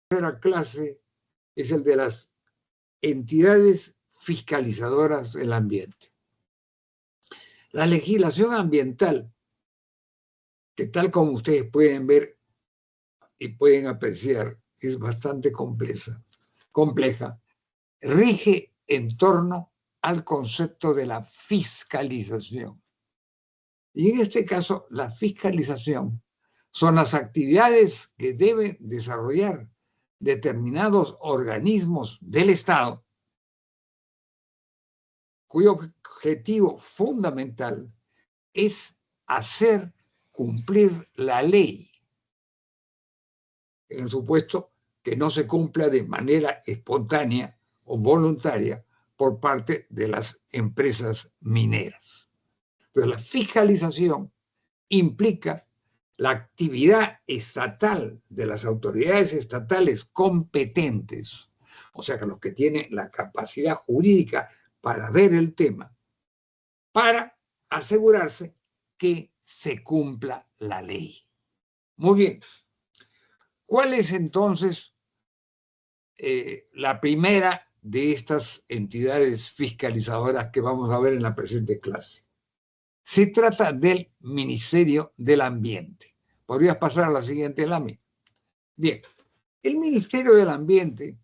tercera clase es el de las entidades fiscalizadoras del ambiente. La legislación ambiental, que tal como ustedes pueden ver y pueden apreciar, es bastante compleja, rige en torno al concepto de la fiscalización. Y en este caso, la fiscalización son las actividades que deben desarrollar determinados organismos del Estado, cuyo objetivo fundamental es hacer cumplir la ley, en el supuesto que no se cumpla de manera espontánea o voluntaria por parte de las empresas mineras. Entonces, la fiscalización implica la actividad estatal de las autoridades estatales competentes, o sea, que los que tienen la capacidad jurídica para ver el tema, para asegurarse que se cumpla la ley. Muy bien. ¿Cuál es entonces la primera de estas entidades fiscalizadoras que vamos a ver en la presente clase? Se trata del Ministerio del Ambiente. ¿Podrías pasar a la siguiente lámina? Bien, el Ministerio del Ambiente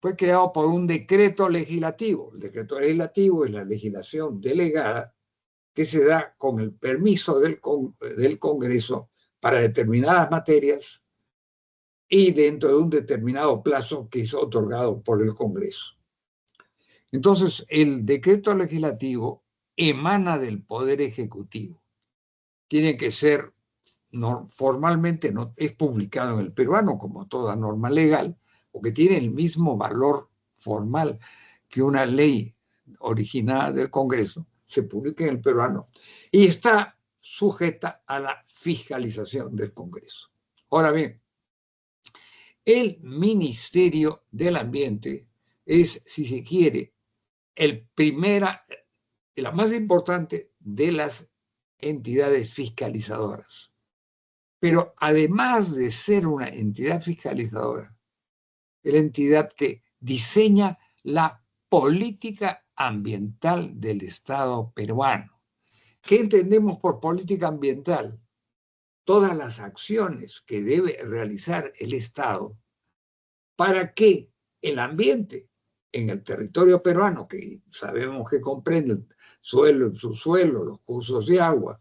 fue creado por un decreto legislativo. El decreto legislativo es la legislación delegada que se da con el permiso del Congreso para determinadas materias y dentro de un determinado plazo que es otorgado por el Congreso. Entonces, el decreto legislativo emana del Poder Ejecutivo. Tiene que ser, formalmente no, es publicado en el peruano como toda norma legal, porque tiene el mismo valor formal que una ley originada del Congreso, se publica en el peruano y está sujeta a la fiscalización del Congreso. Ahora bien, el Ministerio del Ambiente es, si se quiere, la más importante de las entidades fiscalizadoras. Pero además de ser una entidad fiscalizadora, es la entidad que diseña la política ambiental del Estado peruano. ¿Qué entendemos por política ambiental? Todas las acciones que debe realizar el Estado para que el ambiente en el territorio peruano, que sabemos que comprende el suelo, el subsuelo, los cursos de agua,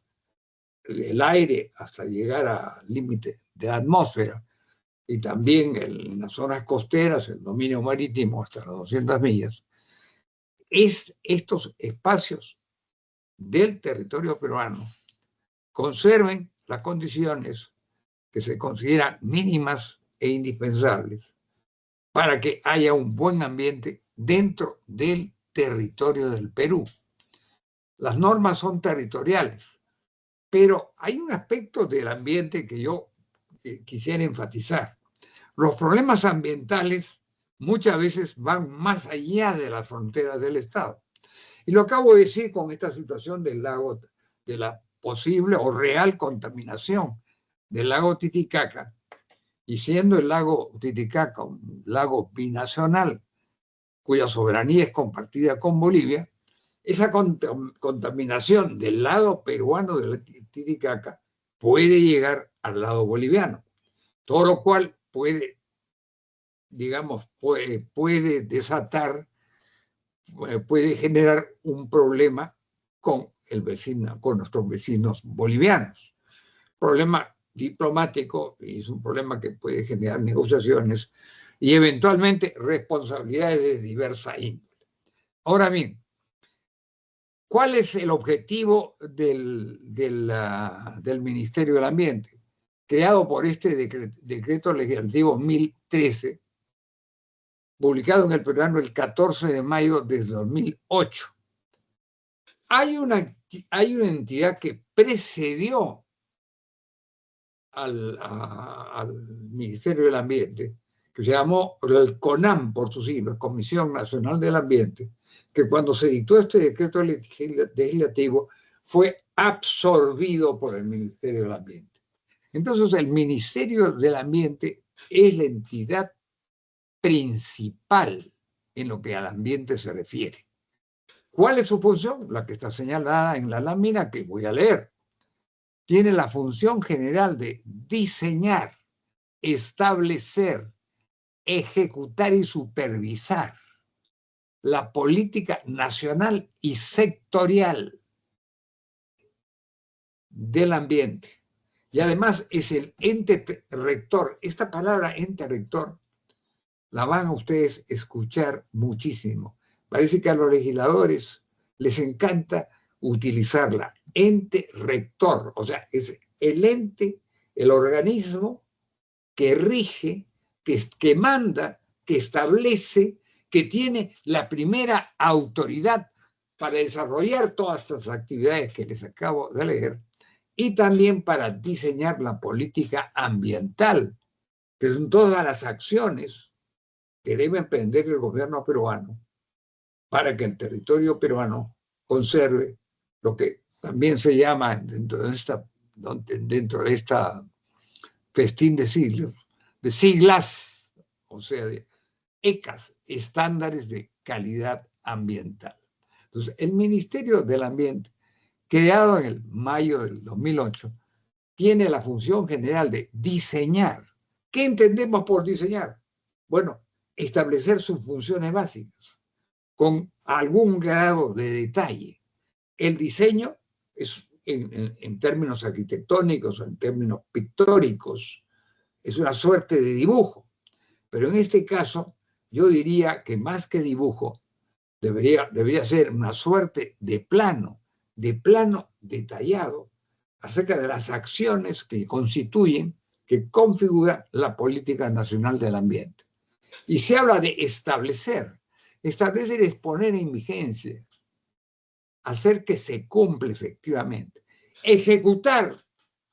el aire hasta llegar al límite de la atmósfera, y también en las zonas costeras, el dominio marítimo hasta las 200 millas, estos espacios del territorio peruano conserven las condiciones que se consideran mínimas e indispensables para que haya un buen ambiente dentro del territorio del Perú. Las normas son territoriales, pero hay un aspecto del ambiente que yo quisiera enfatizar. Los problemas ambientales muchas veces van más allá de las fronteras del Estado. Y lo acabo de decir con esta situación del lago, de la posible o real contaminación del lago Titicaca, y siendo el lago Titicaca un lago binacional, cuya soberanía es compartida con Bolivia, esa contaminación del lado peruano del Titicaca puede llegar al lado boliviano, todo lo cual puede, digamos, puede desatar, puede generar un problema con nuestros vecinos bolivianos. Problema diplomático, y es un problema que puede generar negociaciones y eventualmente responsabilidades de diversa índole. Ahora bien, ¿cuál es el objetivo del Ministerio del Ambiente? Creado por este decreto legislativo 1013, publicado en el peruano el 14 de mayo de 2008. Hay una entidad que precedió al Ministerio del Ambiente, que se llamó el CONAM por sus siglas, Comisión Nacional del Ambiente, que cuando se dictó este decreto legislativo fue absorbido por el Ministerio del Ambiente. Entonces, el Ministerio del Ambiente es la entidad principal en lo que al ambiente se refiere. ¿Cuál es su función? La que está señalada en la lámina que voy a leer. Tiene la función general de diseñar, establecer, ejecutar y supervisar la política nacional y sectorial del ambiente. Y además es el ente rector. Esta palabra ente rector la van a ustedes escuchar muchísimo. Parece que a los legisladores les encanta utilizarla. Ente rector, o sea, es el ente, el organismo que rige, que manda, que establece, que tiene la primera autoridad para desarrollar todas estas actividades que les acabo de leer y también para diseñar la política ambiental, que son todas las acciones que debe emprender el gobierno peruano para que el territorio peruano conserve lo que también se llama dentro de esta festín de siglas, o sea, de ECAS, estándares de calidad ambiental. Entonces, el Ministerio del Ambiente, creado en el mayo del 2008, tiene la función general de diseñar. ¿Qué entendemos por diseñar? Bueno, establecer sus funciones básicas con algún grado de detalle. El diseño es, en términos arquitectónicos, en términos pictóricos, es una suerte de dibujo. Pero en este caso, yo diría que más que dibujo, debería ser una suerte de plano detallado acerca de las acciones que constituyen, que configuran la política nacional del ambiente. Y se habla de establecer. Establecer es poner en vigencia, hacer que se cumpla efectivamente. Ejecutar,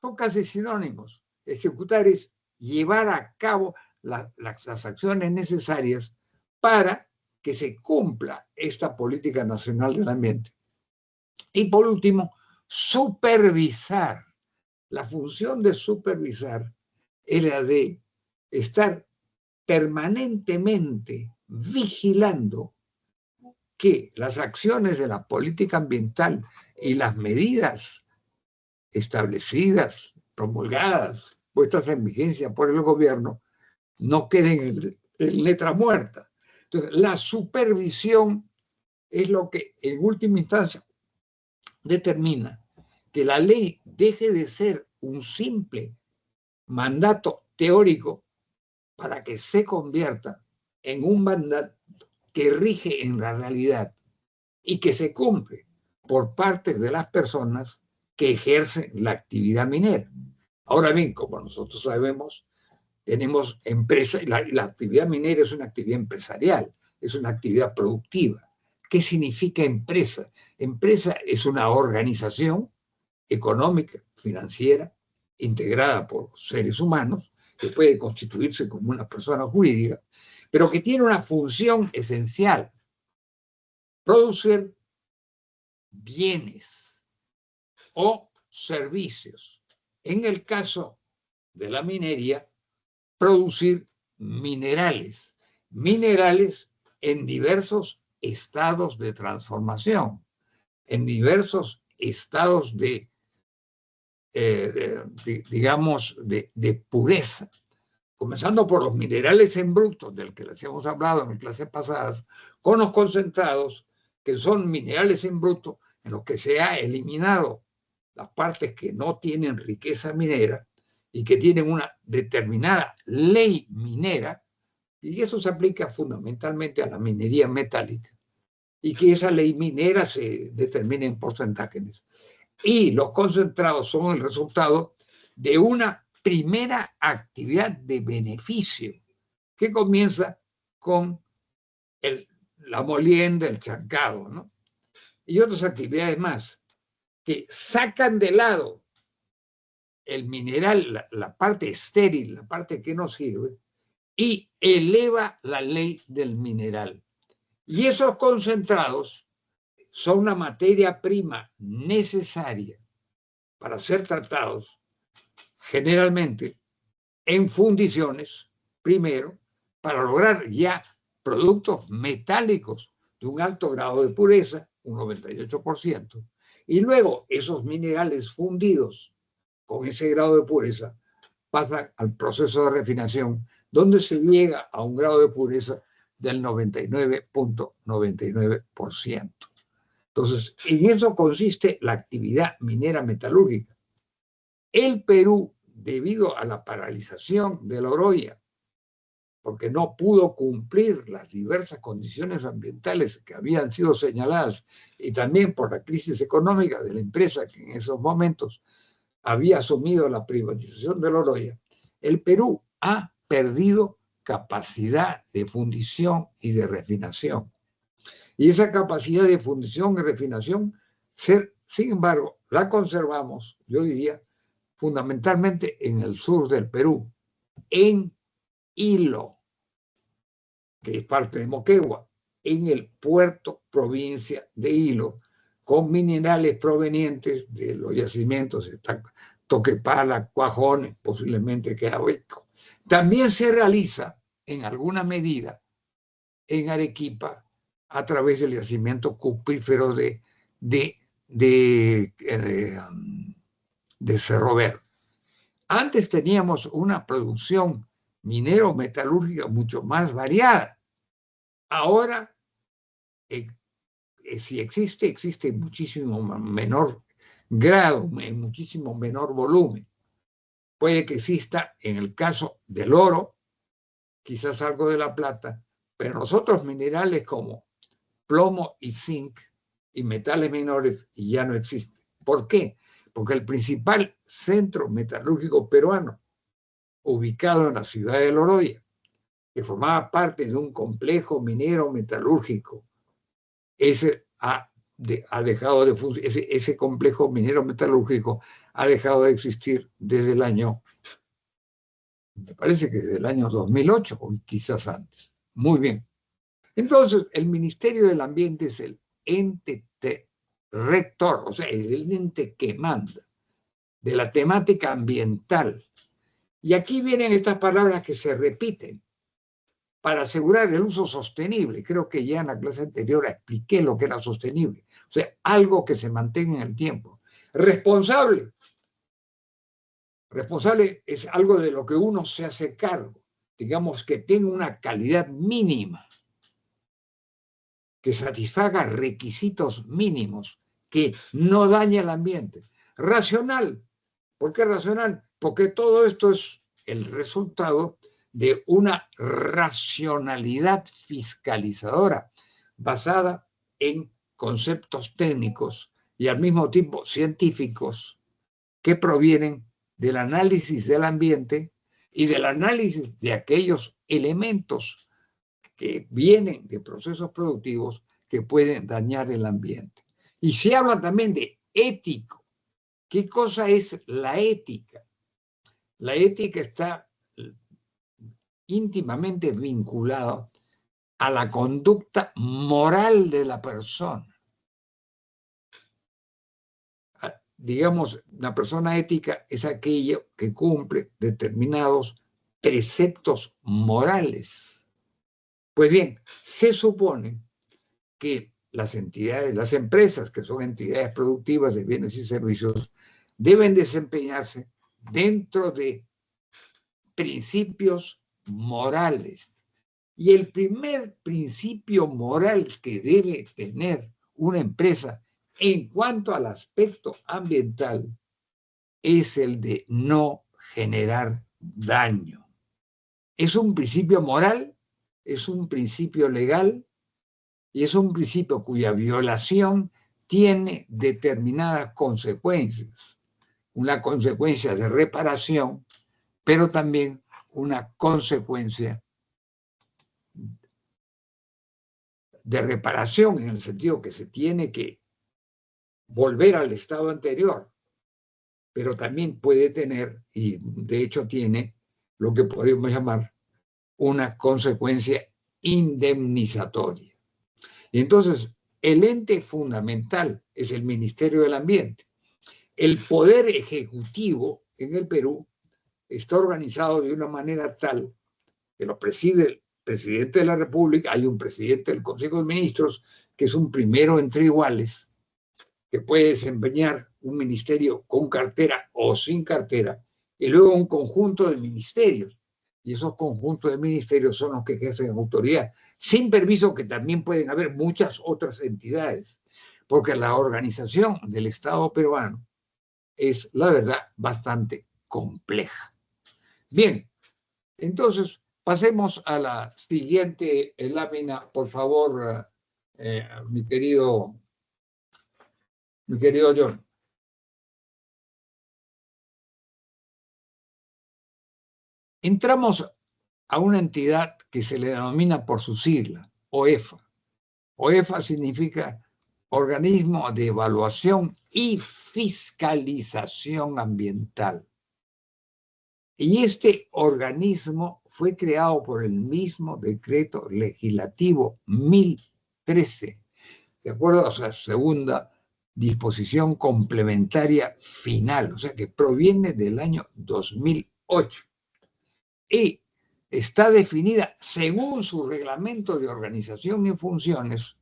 son casi sinónimos. Ejecutar es llevar a cabo las acciones necesarias para que se cumpla esta política nacional del ambiente. Y por último, supervisar. La función de supervisar es la de estar permanentemente vigilando que las acciones de la política ambiental y las medidas establecidas, promulgadas, puestas en vigencia por el gobierno, no queden en letra muerta. Entonces, la supervisión es lo que en última instancia determina que la ley deje de ser un simple mandato teórico para que se convierta en un mandato que rige en la realidad y que se cumple por parte de las personas que ejercen la actividad minera. Ahora bien, como nosotros sabemos, tenemos empresas, la actividad minera es una actividad empresarial, es una actividad productiva. ¿Qué significa empresa? Empresa es una organización económica, financiera, integrada por seres humanos, que puede constituirse como una persona jurídica, pero que tiene una función esencial: producir bienes o servicios. En el caso de la minería, producir minerales en diversos estados de transformación, en diversos estados digamos, de pureza, comenzando por los minerales en bruto, del que les hemos hablado en clases pasadas, con los concentrados, que son minerales en bruto, en los que se ha eliminado las partes que no tienen riqueza minera y que tienen una determinada ley minera, y eso se aplica fundamentalmente a la minería metálica, y que esa ley minera se determina en porcentajes. Y los concentrados son el resultado de una primera actividad de beneficio que comienza con la molienda, el chancado, ¿no? Y otras actividades más que sacan de lado el mineral, la parte estéril, la parte que no sirve, y eleva la ley del mineral. Y esos concentrados son una materia prima necesaria para ser tratados generalmente en fundiciones, primero, para lograr ya productos metálicos de un alto grado de pureza, un 98%, y luego esos minerales fundidos con ese grado de pureza pasan al proceso de refinación, donde se llega a un grado de pureza del 99.99%. Entonces, en eso consiste la actividad minera metalúrgica. El Perú, debido a la paralización de la Oroya, porque no pudo cumplir las diversas condiciones ambientales que habían sido señaladas, y también por la crisis económica de la empresa que en esos momentos había asumido la privatización de la Oroya, el Perú ha perdido capacidad de fundición y de refinación. Y esa capacidad de fundición y refinación, sin embargo, la conservamos, yo diría, fundamentalmente en el sur del Perú, en Hilo, que es parte de Moquegua, en el puerto provincia de Hilo, con minerales provenientes de los yacimientos de Toquepala, Cuajones, posiblemente Quedahueco. También se realiza en alguna medida en Arequipa a través del yacimiento cuprífero de Cerro Verde. Antes teníamos una producción minero-metalúrgica mucho más variada. Ahora, si existe en muchísimo menor grado, en muchísimo menor volumen. Puede que exista en el caso del oro, quizás algo de la plata, pero los otros minerales como plomo y zinc y metales menores ya no existen. ¿Por qué? Porque el principal centro metalúrgico peruano, ubicado en la ciudad de Loroya, que formaba parte de un complejo minero metalúrgico, ese complejo minero metalúrgico ha dejado de existir desde el año, me parece que desde el año 2008 o quizás antes. Muy bien. Entonces, el Ministerio del Ambiente es el ente rector, o sea, el ente que manda de la temática ambiental. Y aquí vienen estas palabras que se repiten para asegurar el uso sostenible. Creo que ya en la clase anterior expliqué lo que era sostenible. O sea, algo que se mantenga en el tiempo. Responsable. Responsable es algo de lo que uno se hace cargo. Digamos que tenga una calidad mínima, que satisfaga requisitos mínimos, que no dañe el ambiente. Racional. ¿Por qué racional? Porque todo esto es el resultado de una racionalidad fiscalizadora basada en conceptos técnicos y al mismo tiempo científicos que provienen del análisis del ambiente y del análisis de aquellos elementos que vienen de procesos productivos que pueden dañar el ambiente. Y se habla también de ético. ¿Qué cosa es la ética? La ética está íntimamente vinculada a la conducta moral de la persona. Digamos, una persona ética es aquello que cumple determinados preceptos morales. Pues bien, se supone que las entidades, las empresas, que son entidades productivas de bienes y servicios, deben desempeñarse dentro de principios morales. Y el primer principio moral que debe tener una empresa en cuanto al aspecto ambiental es el de no generar daño. Es un principio moral, es un principio legal y es un principio cuya violación tiene determinadas consecuencias. Una consecuencia de reparación, pero también una consecuencia de reparación en el sentido que se tiene que volver al estado anterior, pero también puede tener, y de hecho tiene, lo que podríamos llamar una consecuencia indemnizatoria. Y entonces, el ente fundamental es el Ministerio del Ambiente. El poder ejecutivo en el Perú está organizado de una manera tal que lo preside presidente de la República, hay un presidente del Consejo de Ministros, que es un primero entre iguales, que puede desempeñar un ministerio con cartera o sin cartera, y luego un conjunto de ministerios. Y esos conjuntos de ministerios son los que ejercen autoridad, sin permiso, que también pueden haber muchas otras entidades, porque la organización del Estado peruano es, la verdad, bastante compleja. Bien, entonces pasemos a la siguiente lámina, por favor, mi querido John. Entramos a una entidad que se le denomina por su sigla, OEFA. OEFA significa Organismo de Evaluación y Fiscalización Ambiental. Y este organismo fue creado por el mismo decreto legislativo 1013, de acuerdo a su segunda disposición complementaria final, o sea que proviene del año 2008. Y está definida según su reglamento de organización y funciones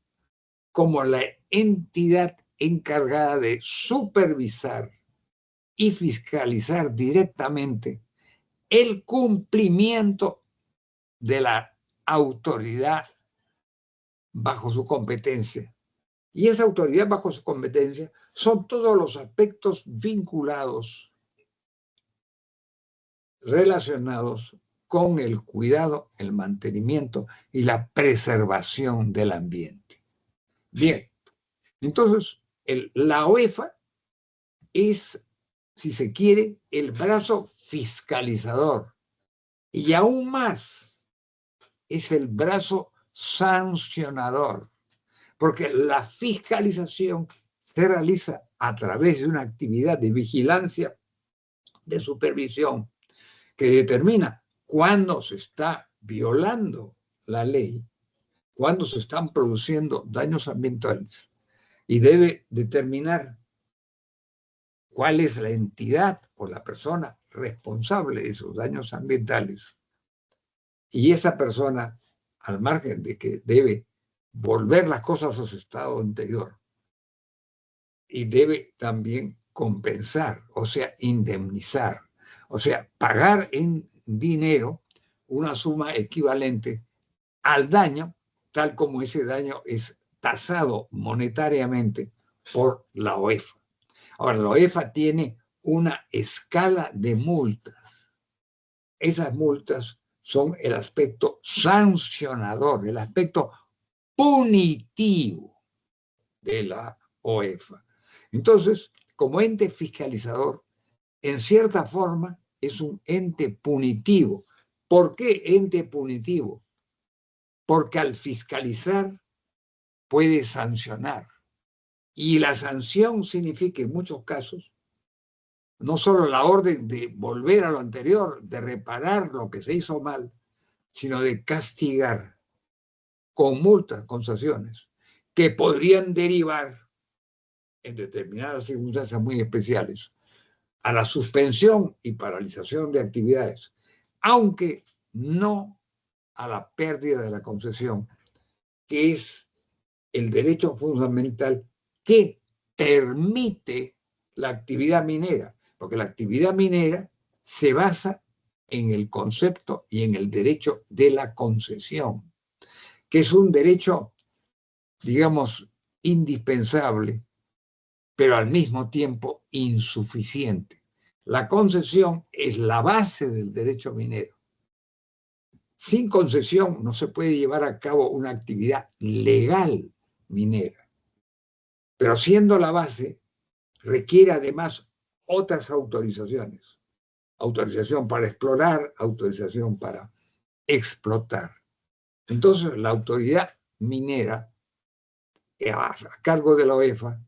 como la entidad encargada de supervisar y fiscalizar directamente el cumplimiento de la autoridad bajo su competencia. Y esa autoridad bajo su competencia son todos los aspectos vinculados, relacionados con el cuidado, el mantenimiento y la preservación del ambiente. Bien, entonces la OEFA es, si se quiere, el brazo fiscalizador y aún más es el brazo sancionador, porque la fiscalización se realiza a través de una actividad de vigilancia, de supervisión, que determina cuándo se está violando la ley, cuándo se están produciendo daños ambientales, y debe determinar cuál es la entidad o la persona responsable de esos daños ambientales. Y esa persona, al margen de que debe volver las cosas a su estado anterior, y debe también compensar, o sea, indemnizar, o sea, pagar en dinero una suma equivalente al daño, tal como ese daño es tasado monetariamente por la OEFA. Ahora, la OEFA tiene una escala de multas. Esas multas son el aspecto sancionador, el aspecto punitivo de la OEFA. Entonces, como ente fiscalizador, en cierta forma es un ente punitivo. ¿Por qué ente punitivo? Porque al fiscalizar puede sancionar. Y la sanción significa en muchos casos no solo la orden de volver a lo anterior, de reparar lo que se hizo mal, sino de castigar con multas, con sanciones, que podrían derivar en determinadas circunstancias muy especiales a la suspensión y paralización de actividades, aunque no a la pérdida de la concesión, que es el derecho fundamental que permite la actividad minera, porque la actividad minera se basa en el concepto y en el derecho de la concesión, que es un derecho, digamos, indispensable, pero al mismo tiempo insuficiente. La concesión es la base del derecho minero. Sin concesión no se puede llevar a cabo una actividad legal minera. Pero siendo la base, requiere además otras autorizaciones. Autorización para explorar, autorización para explotar. Entonces, la autoridad minera, a cargo de la OEFA,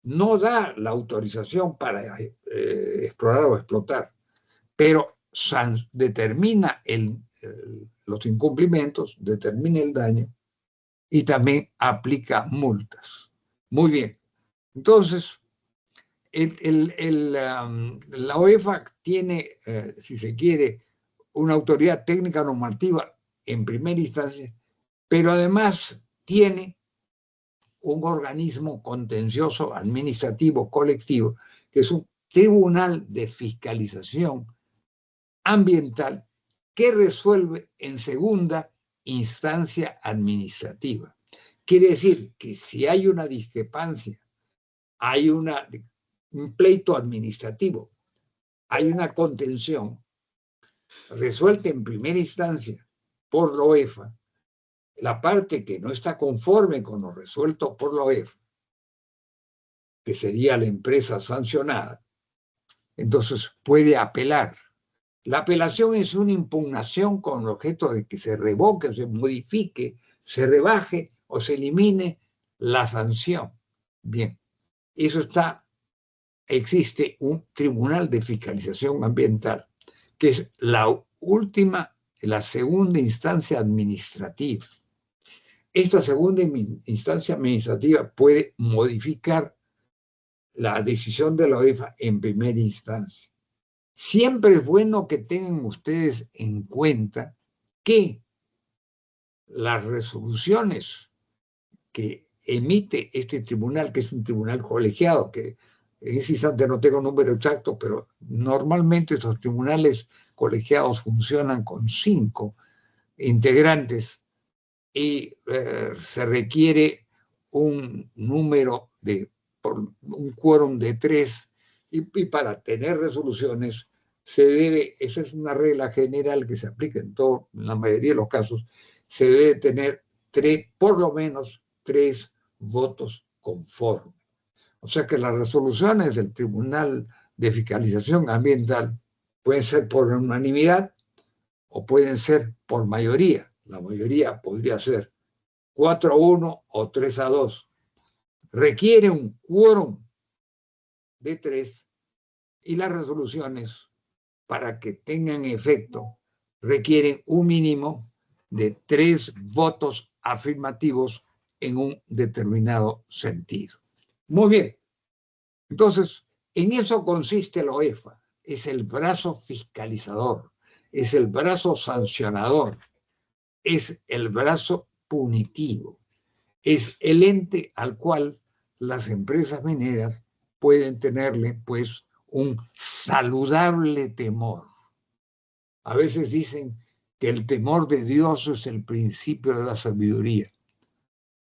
no da la autorización para explorar o explotar, pero determina los incumplimientos, determina el daño y también aplica multas. Muy bien. Entonces, la OEFA tiene, si se quiere, una autoridad técnica normativa en primera instancia, pero además tiene un organismo contencioso administrativo colectivo, que es un tribunal de fiscalización ambiental que resuelve en segunda instancia administrativa. Quiere decir que si hay una discrepancia, hay un pleito administrativo, hay una contención resuelta en primera instancia por la OEFA, la parte que no está conforme con lo resuelto por la OEFA, que sería la empresa sancionada, entonces puede apelar. La apelación es una impugnación con el objeto de que se revoque, se modifique, se rebaje o se elimine la sanción. Bien, eso existe un tribunal de fiscalización ambiental, que es la segunda instancia administrativa. Esta segunda instancia administrativa puede modificar la decisión de la OEFA en primera instancia. Siempre es bueno que tengan ustedes en cuenta que las resoluciones que emite este tribunal, que es un tribunal colegiado, que en ese instante no tengo número exacto, pero normalmente esos tribunales colegiados funcionan con 5 integrantes y se requiere un número un quórum de 3 y para tener resoluciones esa es una regla general que se aplica en la mayoría de los casos, se debe tener por lo menos 3 votos conformes. O sea que las resoluciones del Tribunal de Fiscalización Ambiental pueden ser por unanimidad o pueden ser por mayoría. La mayoría podría ser 4-1 o 3-2. Requiere un quórum de 3 y las resoluciones, para que tengan efecto, requieren un mínimo de 3 votos afirmativos en un determinado sentido. Muy bien. Entonces, en eso consiste la OEFA. Es el brazo fiscalizador, es el brazo sancionador, es el brazo punitivo, es el ente al cual las empresas mineras pueden tenerle, pues, un saludable temor. A veces dicen que el temor de Dios es el principio de la sabiduría.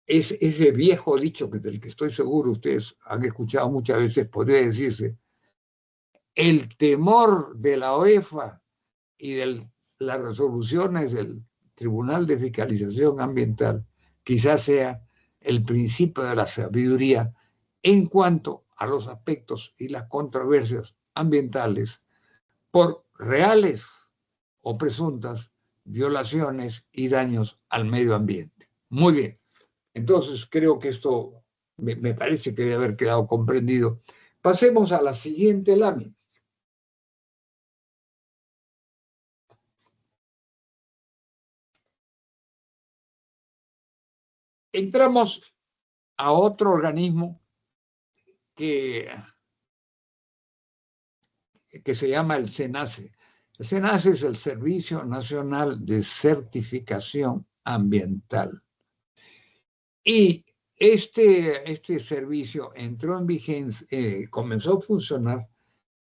Es ese viejo dicho del que estoy seguro ustedes han escuchado muchas veces, podría decirse, el temor de la OEFA y de las resoluciones del Tribunal de Fiscalización Ambiental quizás sea el principio de la sabiduría en cuanto a los aspectos y las controversias ambientales por reales o presuntas violaciones y daños al medio ambiente. Muy bien. Entonces, creo que esto me parece que debe haber quedado comprendido. Pasemos a la siguiente lámina. Entramos a otro organismo que se llama el SENACE. El SENACE es el Servicio Nacional de Certificación Ambiental. Y este servicio entró en vigencia, comenzó a funcionar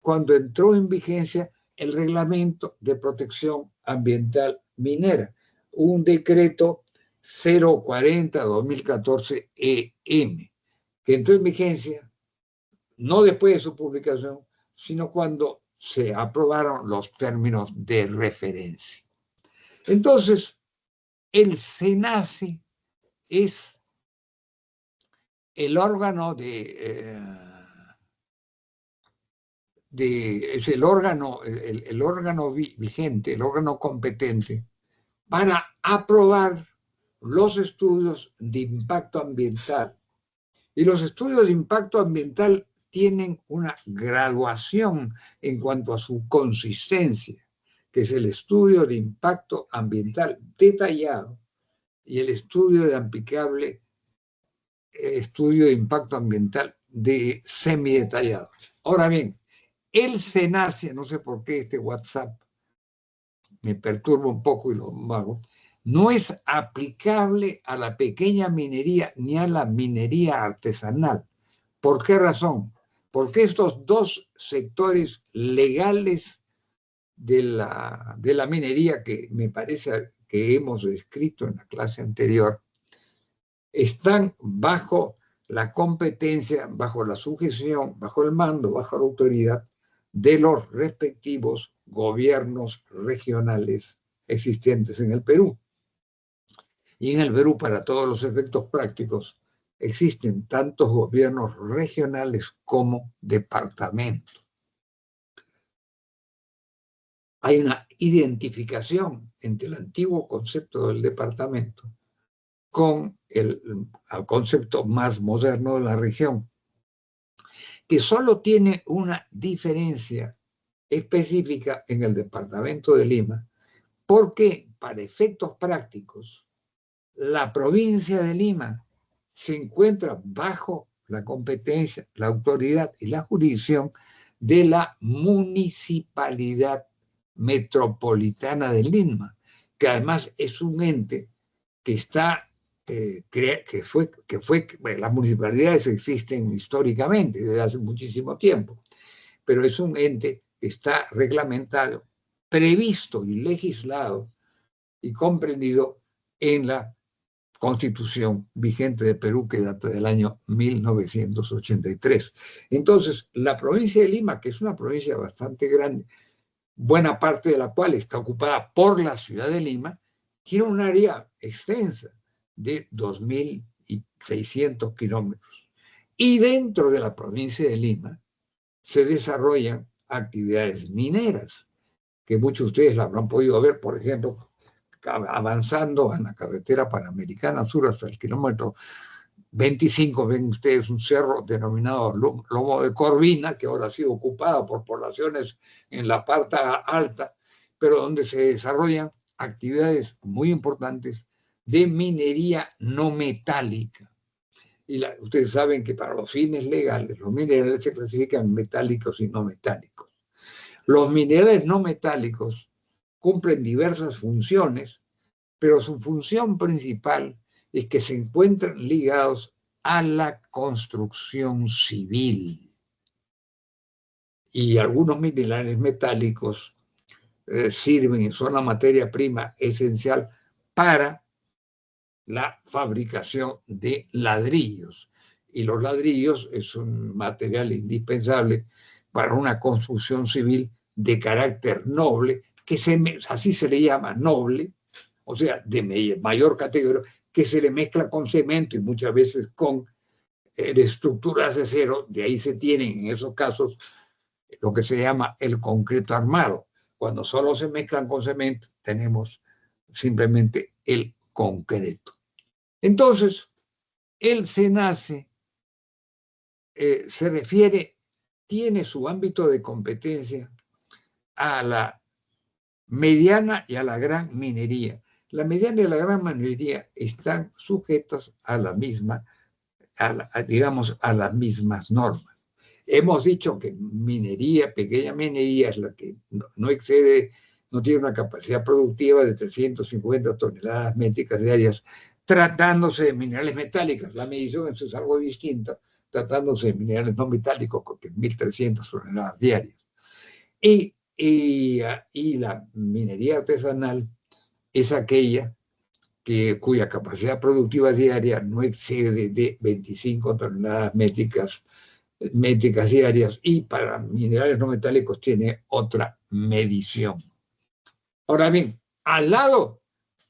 cuando entró en vigencia el Reglamento de Protección Ambiental Minera, un decreto 040-2014-EM, que entró en vigencia no después de su publicación, sino cuando se aprobaron los términos de referencia. Entonces, el SENACE es el órgano es el órgano vigente, el órgano competente para aprobar los estudios de impacto ambiental. Y los estudios de impacto ambiental tienen una graduación en cuanto a su consistencia, que es el estudio de impacto ambiental detallado y el estudio de estudio de impacto ambiental semidetallado. Ahora bien, el SENACE, no sé por qué este WhatsApp me perturba un poco y lo hago, no es aplicable a la pequeña minería ni a la minería artesanal. ¿Por qué razón? Porque estos dos sectores legales de la minería, que me parece que hemos descrito en la clase anterior, están bajo la competencia, bajo la sujeción, bajo el mando, bajo la autoridad de los respectivos gobiernos regionales existentes en el Perú. Y en el Perú, para todos los efectos prácticos, existen tantos gobiernos regionales como departamentos. Hay una identificación entre el antiguo concepto del departamento con el concepto más moderno de la región, que solo tiene una diferencia específica en el departamento de Lima, porque para efectos prácticos, la provincia de Lima se encuentra bajo la competencia, la autoridad y la jurisdicción de la Municipalidad Metropolitana de Lima, que además es un ente que está, bueno, las municipalidades existen históricamente desde hace muchísimo tiempo, pero es un ente que está reglamentado, previsto y legislado y comprendido en la Constitución vigente de Perú, que data del año 1983. Entonces, la provincia de Lima, que es una provincia bastante grande, buena parte de la cual está ocupada por la ciudad de Lima, tiene un área extensa de 2.600 kilómetros. Y dentro de la provincia de Lima se desarrollan actividades mineras, que muchos de ustedes la habrán podido ver, por ejemplo, avanzando en la carretera panamericana sur hasta el kilómetro 25, ven ustedes un cerro denominado Lomo de Corvina, que ahora ha sido ocupado por poblaciones en la parte alta, pero donde se desarrollan actividades muy importantes de minería no metálica. Y ustedes saben que para los fines legales, los minerales se clasifican metálicos y no metálicos. Los minerales no metálicos cumplen diversas funciones, pero su función principal es que se encuentran ligados a la construcción civil. Y algunos minerales metálicos sirven, son la materia prima esencial para la fabricación de ladrillos. Y los ladrillos es un material indispensable para una construcción civil de carácter noble, que así se le llama noble, o sea, de mayor categoría, que se le mezcla con cemento y muchas veces con estructuras de acero. De ahí se tienen en esos casos lo que se llama el concreto armado. Cuando solo se mezclan con cemento, tenemos simplemente el concreto. Entonces, el SENACE se refiere, tiene su ámbito de competencia a la mediana y a la gran minería. La mediana y la gran minería están sujetas a la misma, digamos, a las mismas normas. Hemos dicho que minería, pequeña minería, es la que no excede, no tiene una capacidad productiva de 350 toneladas métricas diarias, tratándose de minerales metálicos. La medición es algo distinta, tratándose de minerales no metálicos, porque es 1.300 toneladas diarias. Y la minería artesanal es aquella cuya capacidad productiva diaria no excede de 25 toneladas métricas diarias, y para minerales no metálicos tiene otra medición. Ahora bien, al lado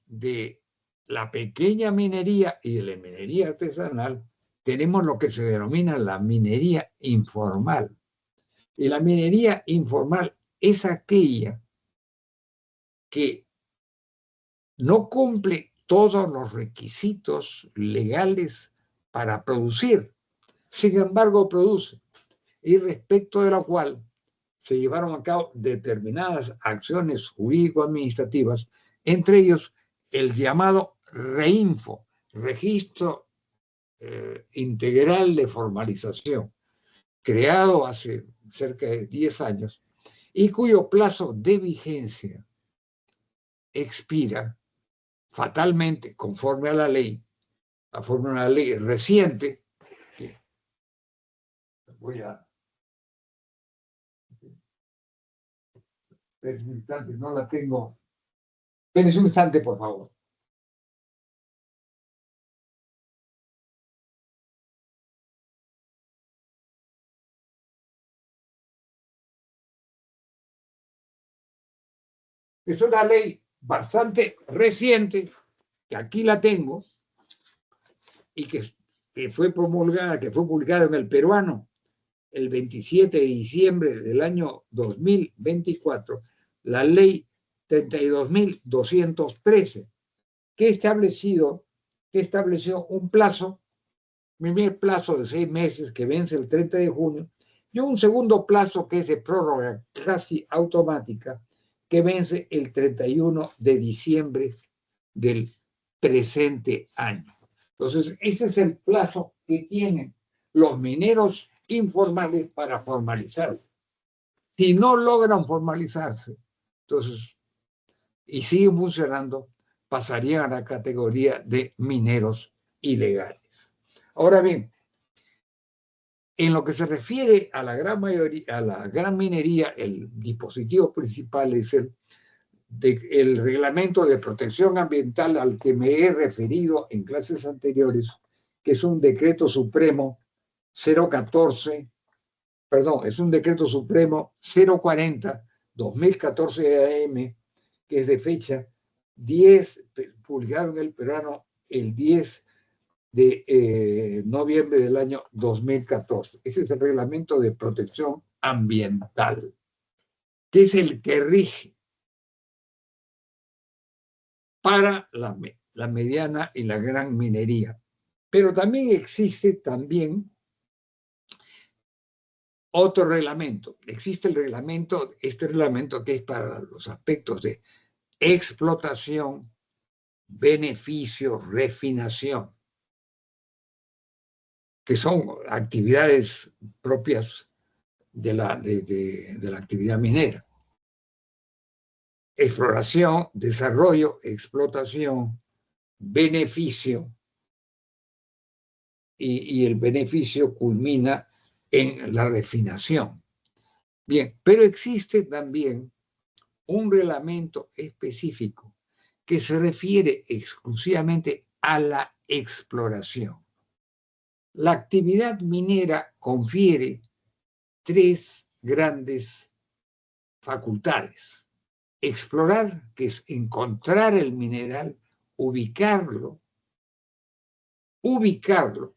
de la pequeña minería y de la minería artesanal, tenemos lo que se denomina la minería informal. Y la minería informal es aquella que no cumple todos los requisitos legales para producir, sin embargo produce, y respecto de la cual se llevaron a cabo determinadas acciones jurídico-administrativas, entre ellos el llamado REINFO, Registro Integral de Formalización, creado hace cerca de 10 años y cuyo plazo de vigencia expira fatalmente, conforme a la ley reciente, que voy a ver un instante, no la tengo. Espérense un instante, por favor. Es una ley bastante reciente, que aquí la tengo, y que fue promulgada, que fue publicada en el Peruano el 27 de diciembre del año 2024, la ley 32.213, que estableció un plazo, primer plazo de 6 meses que vence el 30 de junio, y un segundo plazo que es de prórroga casi automática, que vence el 31 de diciembre del presente año. Entonces, ese es el plazo que tienen los mineros informales para formalizarse. Si no logran formalizarse, entonces, y siguen funcionando, pasarían a la categoría de mineros ilegales. Ahora bien, en lo que se refiere a la gran mayoría, a la gran minería, el dispositivo principal es el reglamento de protección ambiental al que me he referido en clases anteriores, que es un decreto supremo 014, perdón, es un decreto supremo 040-2014 AM, que es de fecha 10, publicado en el Peruano el 10 de noviembre del año 2014. Ese es el reglamento de protección ambiental, que es el que rige para la mediana y la gran minería. Pero también existe otro reglamento. Existe el reglamento, este reglamento que es para los aspectos de explotación, beneficio, refinación, que son actividades propias de la actividad minera. Exploración, desarrollo, explotación, beneficio, y el beneficio culmina en la refinación. Bien, pero existe también un reglamento específico que se refiere exclusivamente a la exploración. La actividad minera confiere 3 grandes facultades. Explorar, que es encontrar el mineral, ubicarlo, cubicarlo,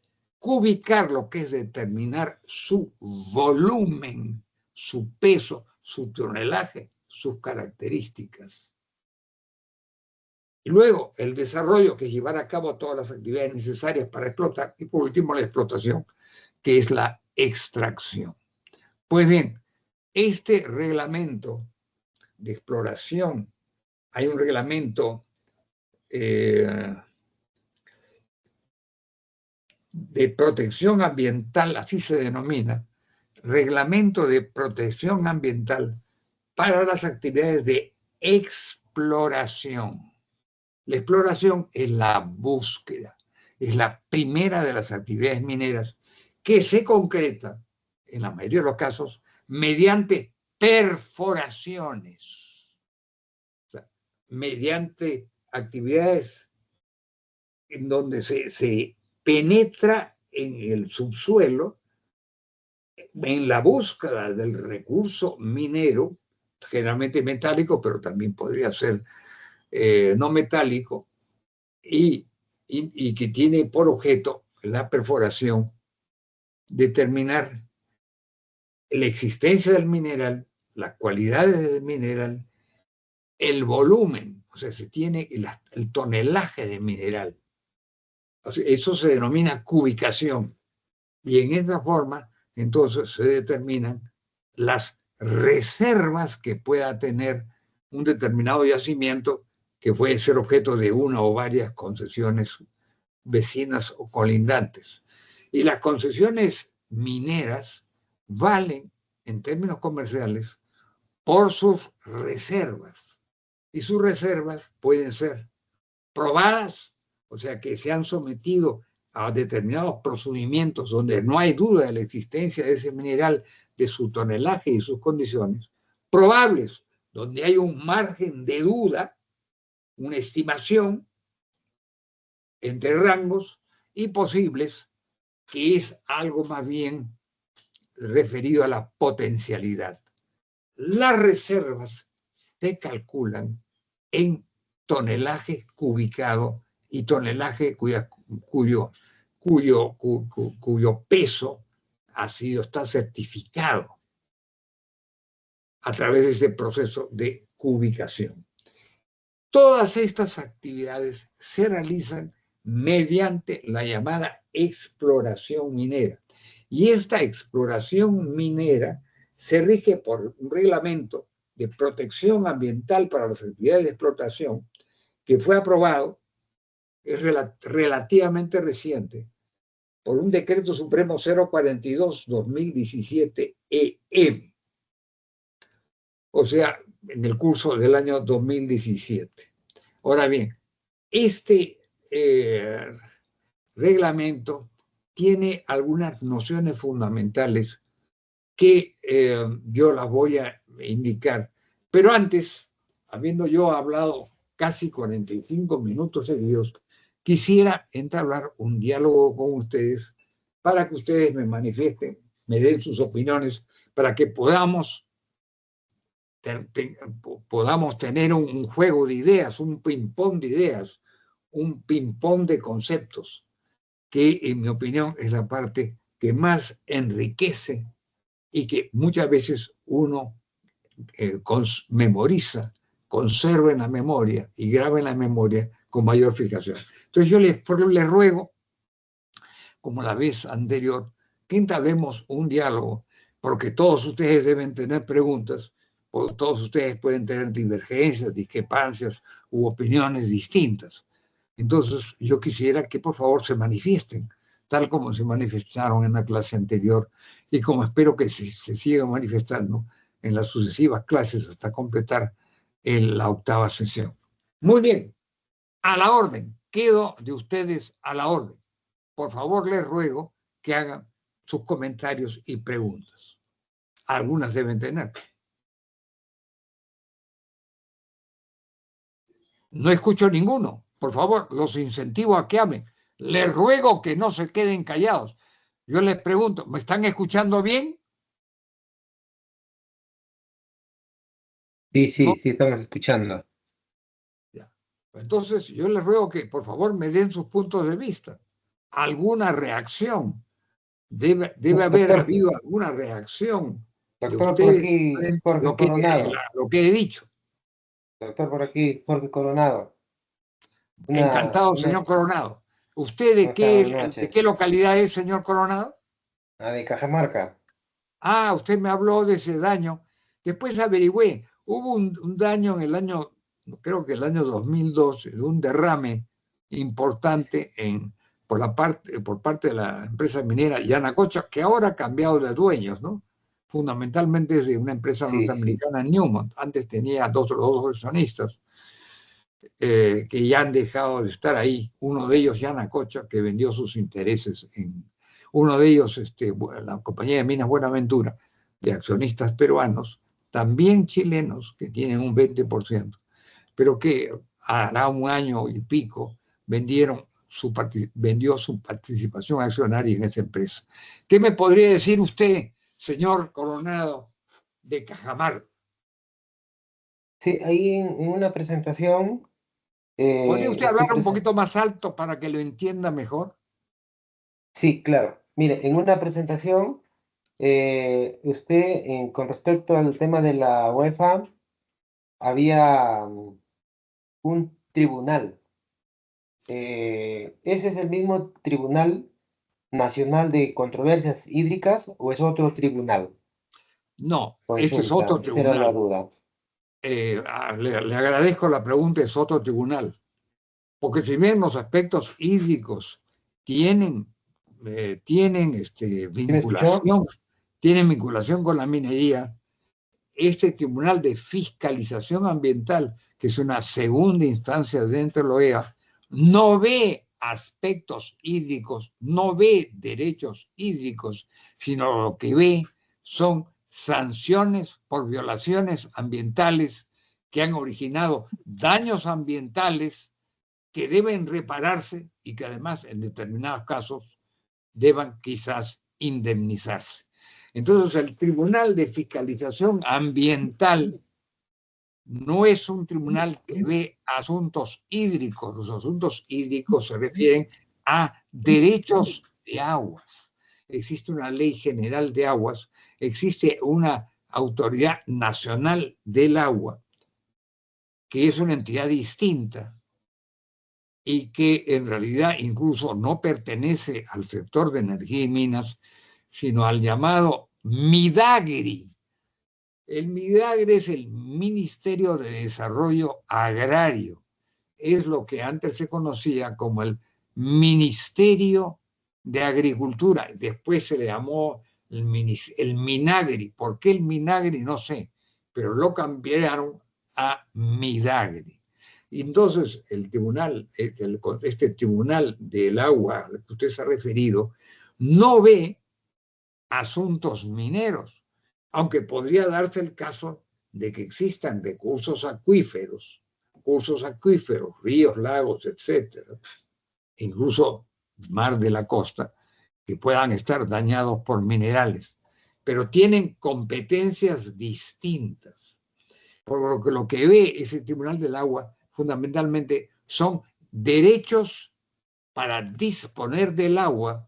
que es determinar su volumen, su peso, su tonelaje, sus características. Y luego el desarrollo, que es llevar a cabo todas las actividades necesarias para explotar. Y por último la explotación, que es la extracción. Pues bien, este reglamento de exploración, hay un reglamento de protección ambiental, así se denomina, reglamento de protección ambiental para las actividades de exploración. La exploración es la búsqueda, es la primera de las actividades mineras que se concreta, en la mayoría de los casos, mediante perforaciones, o sea, mediante actividades en donde se penetra en el subsuelo en la búsqueda del recurso minero, generalmente metálico, pero también podría ser no metálico, y que tiene por objeto la perforación determinar la existencia del mineral, las cualidades del mineral, el volumen, o sea, se tiene el tonelaje de mineral. O sea, eso se denomina cubicación. Y en esta forma, entonces, se determinan las reservas que pueda tener un determinado yacimiento que puede ser objeto de una o varias concesiones vecinas o colindantes. Y las concesiones mineras valen, en términos comerciales, por sus reservas. Y sus reservas pueden ser probadas, o sea, que se han sometido a determinados procedimientos donde no hay duda de la existencia de ese mineral, de su tonelaje y sus condiciones, probables, donde hay un margen de duda, una estimación entre rangos, y posibles, que es algo más bien referido a la potencialidad. Las reservas se calculan en tonelaje cubicado y tonelaje cuyo peso está certificado a través de ese proceso de cubicación. Todas estas actividades se realizan mediante la llamada exploración minera. Y esta exploración minera se rige por un reglamento de protección ambiental para las actividades de explotación que fue aprobado, es relativamente reciente, por un decreto supremo 042-2017 o sea, en el curso del año 2017. Ahora bien, este reglamento tiene algunas nociones fundamentales que yo las voy a indicar. Pero antes, habiendo yo hablado casi 45 minutos seguidos, quisiera entablar un diálogo con ustedes para que ustedes me manifiesten, me den sus opiniones, para que podamos tener un juego de ideas, un ping-pong de ideas, un ping-pong de conceptos, que en mi opinión es la parte que más enriquece y que muchas veces uno memoriza, conserva en la memoria y graba en la memoria con mayor fijación. Entonces yo les ruego, como la vez anterior, que entablemos un diálogo, porque todos ustedes deben tener preguntas, porque todos ustedes pueden tener divergencias, discrepancias u opiniones distintas. Entonces yo quisiera que por favor se manifiesten, tal como se manifestaron en la clase anterior y como espero que se sigan manifestando en las sucesivas clases hasta completar la octava sesión. Muy bien, a la orden, quedo de ustedes a la orden. Por favor, les ruego que hagan sus comentarios y preguntas. Algunas deben tener. No escucho ninguno. Por favor, los incentivo a que hablen. Les ruego que no se queden callados. Yo les pregunto, ¿me están escuchando bien? Sí, ¿No? sí, estamos escuchando. Ya. Entonces, yo les ruego que por favor me den sus puntos de vista. Alguna reacción. Debe haber Doctor, habido alguna reacción de doctor, por ustedes aquí frente a Jorge Coronado. lo que he dicho. Doctor, por aquí Jorge Coronado. Encantado, Una, señor Coronado. ¿Usted ¿cómo está? Buenas de noches. qué localidad es, señor Coronado? De Cajamarca. Ah, usted me habló de ese daño. Después averigüé. Hubo un daño en el año, creo que el año 2012, de un derrame importante por parte de la empresa minera Yanacocha, que ahora ha cambiado de dueños, ¿no? Fundamentalmente es de una empresa Sí, sí. norteamericana, Newmont. Antes tenía dos accionistas que ya han dejado de estar ahí. Uno de ellos, Yanacocha, que vendió sus intereses uno de ellos, la compañía de minas Buenaventura, de accionistas peruanos, también chilenos, que tienen un 20%, pero que hará un año y pico vendió su participación accionaria en esa empresa. ¿Qué me podría decir usted, señor Coronado, de Cajamarca? Sí, ahí en una presentación ¿Podría usted estoy hablar un presente. poquito más alto para que lo entienda mejor? Sí, claro. Mire, en una presentación, usted, con respecto al tema de la UEFA, había un tribunal. ¿Ese es el mismo Tribunal Nacional de Controversias Hídricas o es otro tribunal? No, este es Consulta, otro esa era la tribunal. duda. Le agradezco la pregunta, es otro tribunal. Porque si bien los aspectos hídricos tienen, ¿Sí me escuchó? tienen vinculación con la minería, este Tribunal de Fiscalización Ambiental, que es una segunda instancia dentro de la OEA, no ve aspectos hídricos, no ve derechos hídricos, sino lo que ve son sanciones por violaciones ambientales que han originado daños ambientales que deben repararse y que además en determinados casos deban quizás indemnizarse. Entonces el Tribunal de Fiscalización Ambiental no es un tribunal que ve asuntos hídricos. Los asuntos hídricos se refieren a derechos de aguas. Existe una ley general de aguas, existe una autoridad nacional del agua, que es una entidad distinta y que en realidad incluso no pertenece al sector de energía y minas, sino al llamado MIDAGRI. El MIDAGRI es el Ministerio de Desarrollo Agrario. Es lo que antes se conocía como el Ministerio de Agricultura. Después se le llamó el MINAGRI. ¿Por qué el MINAGRI? No sé, pero lo cambiaron a MIDAGRI. Y entonces el tribunal, este tribunal del agua al que usted se ha referido, no ve asuntos mineros, aunque podría darse el caso de que existan recursos acuíferos, ríos, lagos, etcétera, incluso mar de la costa, que puedan estar dañados por minerales, pero tienen competencias distintas. Por lo que ve ese Tribunal del Agua fundamentalmente son derechos para disponer del agua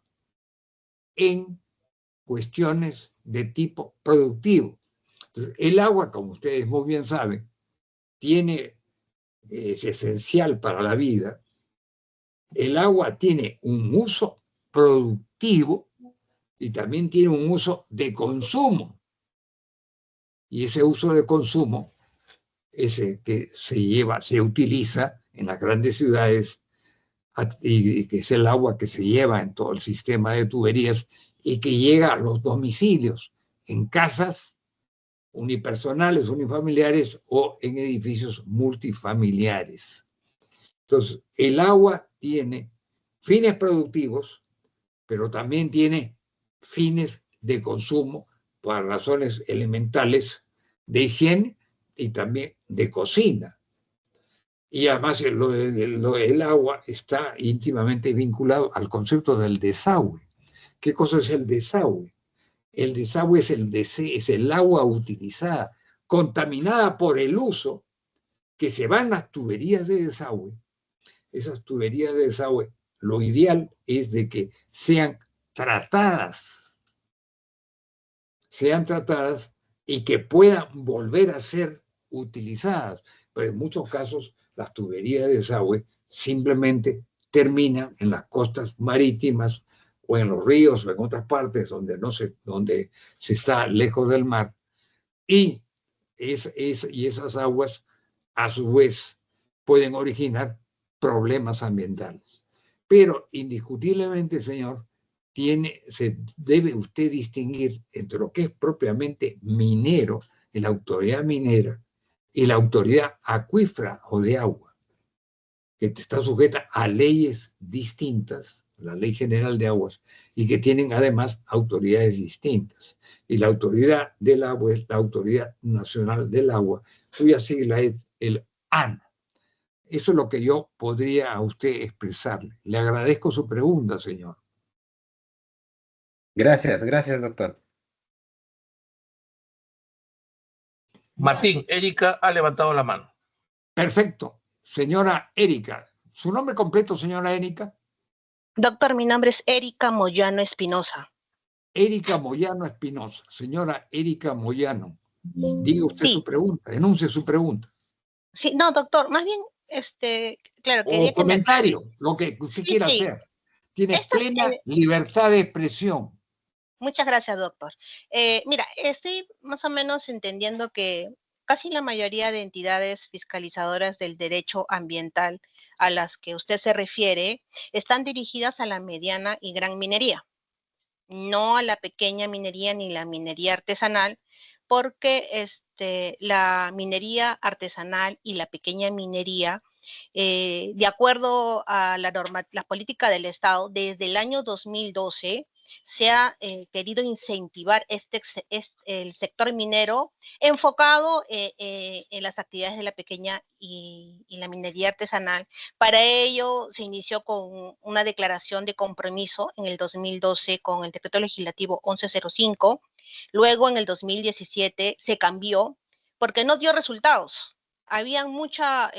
en cuestiones de tipo productivo. Entonces, el agua, como ustedes muy bien saben, es esencial para la vida. El agua tiene un uso productivo y también tiene un uso de consumo. Y ese uso de consumo ese que se utiliza en las grandes ciudades y que es el agua que se lleva en todo el sistema de tuberías y que llega a los domicilios, en casas unipersonales, unifamiliares o en edificios multifamiliares. Entonces, el agua tiene fines productivos, pero también tiene fines de consumo por razones elementales de higiene y también de cocina. Y además el agua está íntimamente vinculado al concepto del desagüe. ¿Qué cosa es el desagüe? El desagüe es el agua utilizada, contaminada por el uso, que se van las tuberías de desagüe. Esas tuberías de desagüe, lo ideal es de que sean tratadas y que puedan volver a ser utilizadas. Pero en muchos casos las tuberías de desagüe simplemente terminan en las costas marítimas o en los ríos o en otras partes donde se está lejos del mar. Y esas aguas, a su vez, pueden originar problemas ambientales. Pero indiscutiblemente, señor, se debe usted distinguir entre lo que es propiamente minero, la autoridad minera, y la autoridad acuífera o de agua, que está sujeta a leyes distintas, la Ley General de Aguas, y que tienen además autoridades distintas. Y la autoridad del agua es la Autoridad Nacional del Agua, cuya sigla es el ANA. Eso es lo que yo podría a usted expresarle. Le agradezco su pregunta, señor. Gracias, gracias, doctor. Martín, Erika ha levantado la mano. Perfecto. Señora Erika. ¿Su nombre completo, señora Erika? Doctor, mi nombre es Erika Moyano Espinosa. Erika Moyano Espinosa. Señora Erika Moyano, diga usted Sí. su pregunta, enuncie su pregunta. Sí, no, doctor, más bien, claro, O comentario, lo que usted quiera hacer. Tiene plena libertad de expresión. Muchas gracias, doctor. Mira, estoy más o menos entendiendo que casi la mayoría de entidades fiscalizadoras del derecho ambiental a las que usted se refiere están dirigidas a la mediana y gran minería, no a la pequeña minería ni la minería artesanal, porque la minería artesanal y la pequeña minería De acuerdo a la política del Estado, desde el año 2012 se ha querido incentivar el sector minero enfocado en las actividades de la pequeña y la minería artesanal. Para ello se inició con una declaración de compromiso en el 2012 con el decreto legislativo 1105. Luego en el 2017 se cambió porque no dio resultados. Habían muchos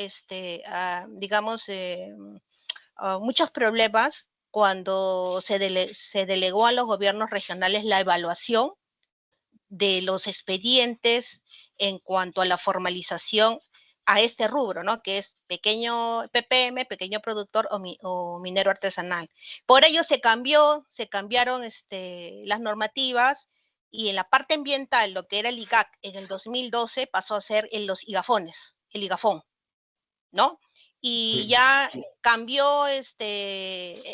problemas cuando se delegó a los gobiernos regionales la evaluación de los expedientes en cuanto a la formalización a este rubro, ¿no? Que es pequeño PPM, pequeño productor o minero artesanal. Por ello se cambiaron las normativas, y en la parte ambiental, lo que era el IGAC en el 2012 pasó a ser en los IGAFONES, el IGAFON, ¿no? Y ya cambió,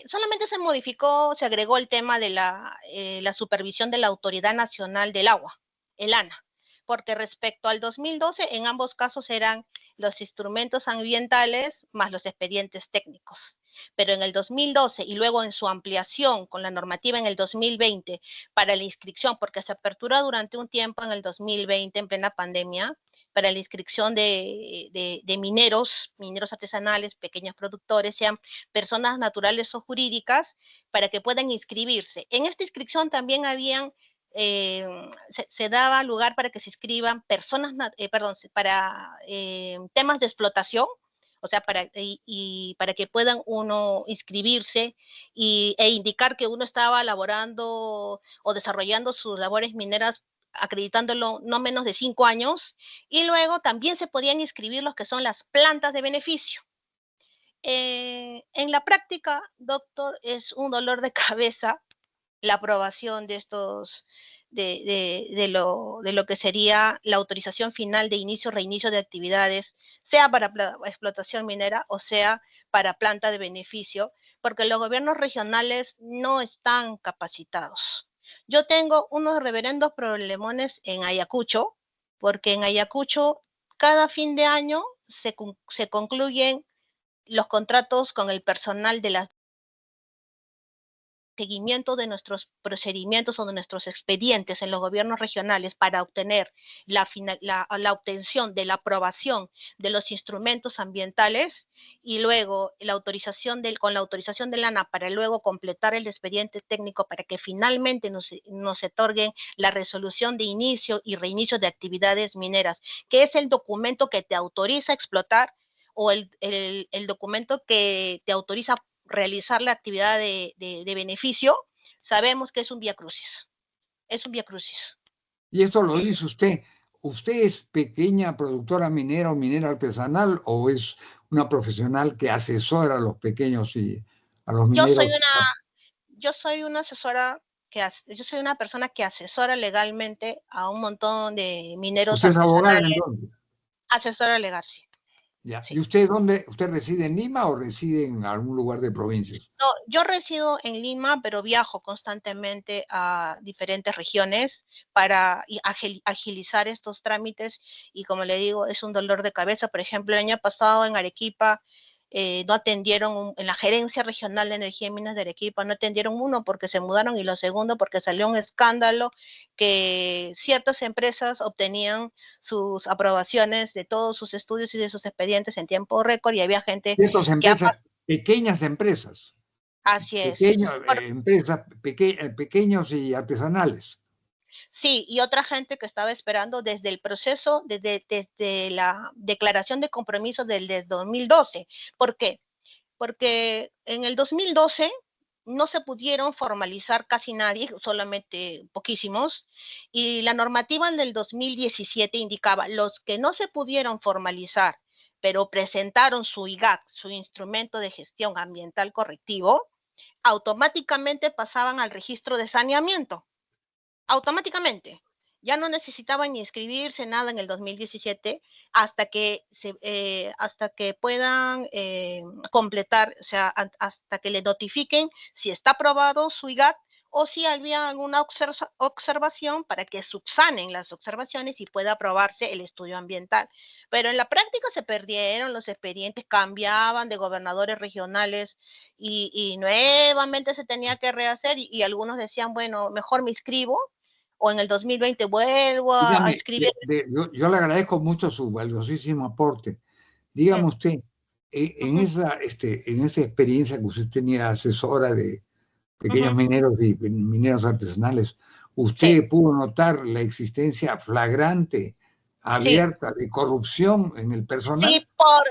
solamente se modificó, se agregó el tema de la supervisión de la Autoridad Nacional del Agua, el ANA, porque respecto al 2012, en ambos casos eran los instrumentos ambientales más los expedientes técnicos. Pero en el 2012 y luego en su ampliación con la normativa en el 2020 para la inscripción, porque se aperturó durante un tiempo en el 2020 en plena pandemia, para la inscripción de mineros artesanales, pequeños productores, sean personas naturales o jurídicas, para que puedan inscribirse. En esta inscripción también se daba lugar para que se inscriban personas, para temas de explotación, o sea, para que puedan uno inscribirse e indicar que uno estaba laborando o desarrollando sus labores mineras, acreditándolo no menos de 5 años, y luego también se podían inscribir los que son las plantas de beneficio. En la práctica, doctor, es un dolor de cabeza la aprobación de estos, de lo que sería la autorización final de inicio o reinicio de actividades, sea para explotación minera o sea para planta de beneficio, porque los gobiernos regionales no están capacitados. Yo tengo unos reverendos problemones en Ayacucho, porque en Ayacucho cada fin de año se concluyen los contratos con el personal de las seguimiento de nuestros procedimientos o de nuestros expedientes en los gobiernos regionales para obtener la obtención de la aprobación de los instrumentos ambientales, y luego con la autorización del ANA para luego completar el expediente técnico para que finalmente nos otorguen la resolución de inicio y reinicio de actividades mineras, que es el documento que te autoriza a explotar, o el documento que te autoriza realizar la actividad de beneficio. Sabemos que es un viacrucis. Es un viacrucis. Y esto lo dice usted. ¿Usted es pequeña productora minera o minera artesanal, o es una profesional que asesora a los pequeños y a los mineros? Yo soy una persona que asesora legalmente a un montón de mineros artesanales. ¿Usted es abogada entonces? Asesora legal, sí. Ya. Sí. ¿Y usted dónde? ¿Usted reside en Lima o reside en algún lugar de provincias? No, yo resido en Lima, pero viajo constantemente a diferentes regiones para agilizar estos trámites, y como le digo, es un dolor de cabeza. Por ejemplo, el año pasado en Arequipa no atendieron, en la Gerencia Regional de Energía y Minas de Arequipa no atendieron, uno, porque se mudaron, y lo segundo, porque salió un escándalo que ciertas empresas obtenían sus aprobaciones de todos sus estudios y de sus expedientes en tiempo récord, y había gente pequeñas empresas. Así es. Empresas pequeños y artesanales. Sí, y otra gente que estaba esperando desde el proceso, desde la declaración de compromiso del 2012. ¿Por qué? Porque en el 2012 no se pudieron formalizar casi nadie, solamente poquísimos, y la normativa del 2017 indicaba los que no se pudieron formalizar, pero presentaron su IGAC, su instrumento de gestión ambiental correctivo, automáticamente pasaban al registro de saneamiento. Automáticamente. Ya no necesitaban ni inscribirse nada en el 2017 hasta que puedan completar, o sea, hasta que le notifiquen si está aprobado su IGAT o si había alguna observación para que subsanen las observaciones y pueda aprobarse el estudio ambiental. Pero en la práctica se perdieron, los expedientes cambiaban de gobernadores regionales y nuevamente se tenía que rehacer y algunos decían, bueno, mejor me inscribo o en el 2020 vuelvo a Dígame, escribir. yo le agradezco mucho su valiosísimo aporte. Dígame usted, en esa experiencia que usted tenía asesora de pequeños mineros y mineros artesanales, ¿usted Sí, pudo notar la existencia flagrante, sí. abierta, de corrupción en el personal? Sí, por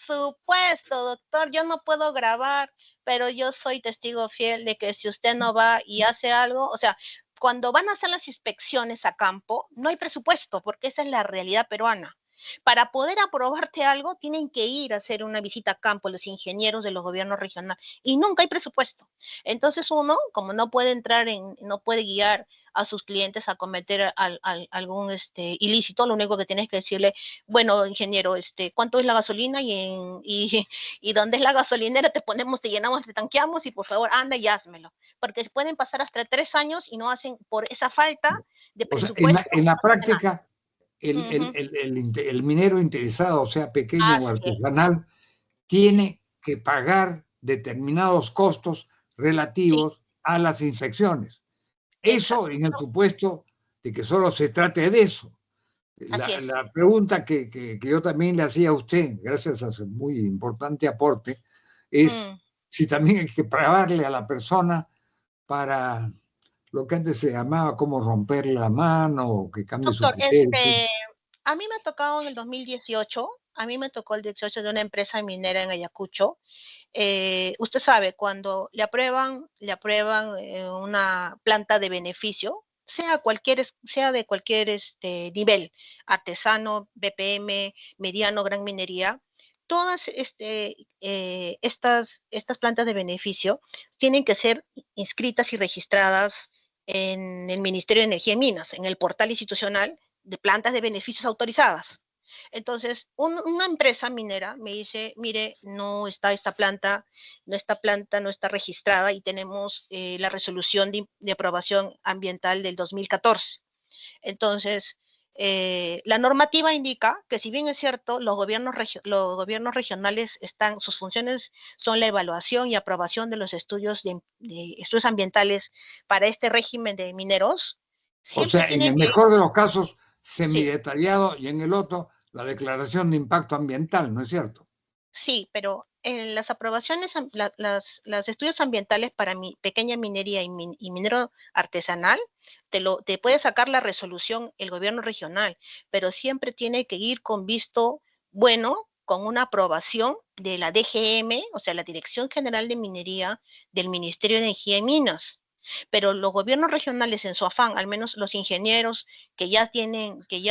supuesto, doctor, yo no puedo grabar, pero yo soy testigo fiel de que si usted no va y hace algo, o sea, cuando van a hacer las inspecciones a campo, no hay presupuesto, porque esa es la realidad peruana. Para poder aprobarte algo, tienen que ir a hacer una visita a campo los ingenieros de los gobiernos regionales y nunca hay presupuesto. Entonces uno, como no puede entrar no puede guiar a sus clientes a cometer algún ilícito, lo único que tienes que decirle, bueno, ingeniero, ¿cuánto es la gasolina? Y dónde es la gasolinera, te llenamos, te tanqueamos y por favor anda y házmelo. Porque pueden pasar hasta 3 años y no hacen por esa falta de O sea, presupuesto. en la No se hace nada. práctica, el minero interesado, o sea pequeño o Así es, artesanal, tiene que pagar determinados costos sí, relativos a las inspecciones. Eso exacto. en el supuesto de que solo se trate de eso. Así es. La pregunta que yo también le hacía a usted, gracias a su muy importante aporte, es Mm. si también hay que pagarle a la persona para lo que antes se llamaba como romperle la mano o que cambie su Doctor, criterio. a mí me ha tocado en el 2018, a mí me tocó el 18 de una empresa minera en Ayacucho. Usted sabe, cuando le aprueban una planta de beneficio, sea de cualquier nivel, artesano, BPM, mediano, gran minería, todas estas plantas de beneficio tienen que ser inscritas y registradas en el Ministerio de Energía y Minas, en el portal institucional de plantas de beneficios autorizadas. Entonces, una empresa minera me dice, mire, esta planta no está registrada y tenemos la resolución de aprobación ambiental del 2014. Entonces, la normativa indica que si bien es cierto, los gobiernos regionales sus funciones son la evaluación y aprobación de los estudios ambientales para este régimen de mineros, O siempre sea, en tiene el que, mejor de los casos, sí, semidetallado y en el otro, la declaración de impacto ambiental, ¿no es cierto? sí, pero en las aprobaciones, los estudios ambientales para mi pequeña minería y minero artesanal, te puede sacar la resolución el gobierno regional, pero siempre tiene que ir con visto bueno, con una aprobación de la DGM, o sea, la Dirección General de Minería del Ministerio de Energía y Minas. Pero los gobiernos regionales en su afán, al menos los ingenieros que ya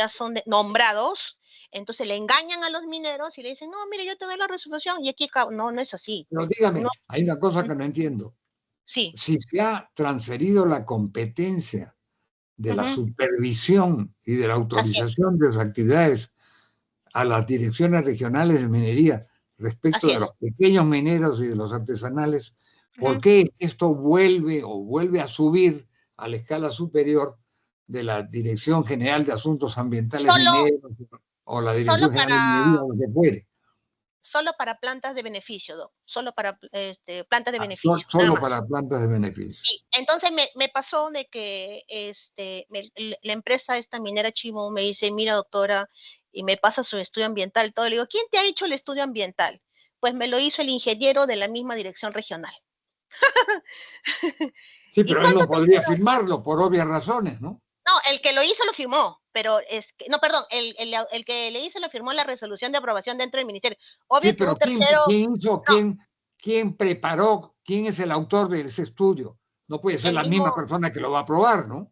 son nombrados, entonces le engañan a los mineros y le dicen, no, mire, yo te doy la resolución y aquí, no es así. Pero dígame, No, hay una cosa que no entiendo. sí, Si se ha transferido la competencia de la uh-huh, supervisión y de la así es, autorización de las actividades a las direcciones regionales de minería respecto así de es. los pequeños mineros y de los artesanales, ¿por Uh-huh. qué esto vuelve a subir a la escala superior de la Dirección General de Asuntos Ambientales Solo, Mineros o la solo Dirección General para, de Minería, lo que fuere? solo para plantas de beneficio, Doc. Solo para plantas de beneficio, nada Solo más. para plantas de beneficio. Sí, entonces me pasó de que la empresa esta minera Chimo me dice, mira doctora, y me pasa su estudio ambiental, todo. Le digo, ¿quién te ha hecho el estudio ambiental? Pues me lo hizo el ingeniero de la misma dirección regional. Sí, ¿Y pero él no cuánto te podría cobran? firmarlo por obvias razones, ¿no? No, el que lo hizo lo firmó, pero no, perdón, el que le hizo lo firmó la resolución de aprobación dentro del ministerio. Sí, Obvio que pero un tercero, ¿quién hizo, no, quién preparó, quién es el autor de ese estudio? No puede ser el la misma mismo, persona que lo va a aprobar, ¿no?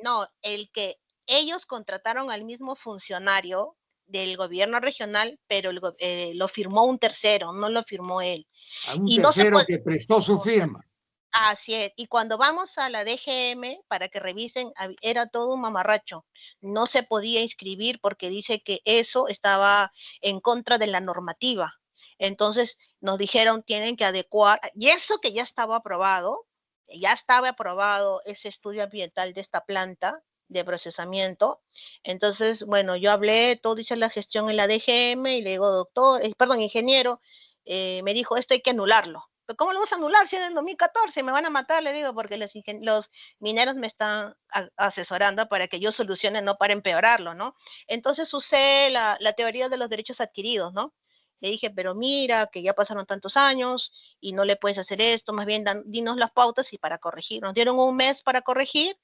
no, el que ellos contrataron al mismo funcionario del gobierno regional, pero lo firmó un tercero, no lo firmó él. A un Y no se tercero puede, que prestó su firma. así es. Y cuando vamos a la DGM para que revisen, era todo un mamarracho. No se podía inscribir porque dice que eso estaba en contra de la normativa. Entonces nos dijeron tienen que adecuar, y eso que ya estaba aprobado, ya estaba aprobado ese estudio ambiental de esta planta de procesamiento. Entonces, bueno, yo hablé, todo hice la gestión en la DGM y le digo, doctor, perdón, ingeniero, me dijo, esto hay que anularlo. ¿Pero cómo lo vamos a anular si es del 2014? Me van a matar, le digo, porque los mineros me están asesorando para que yo solucione, no para empeorarlo, ¿no? Entonces usé la teoría de los derechos adquiridos, ¿no? Le dije, pero mira, que ya pasaron tantos años y no le puedes hacer esto, más bien dinos las pautas y para corregir. Nos dieron un mes para corregir,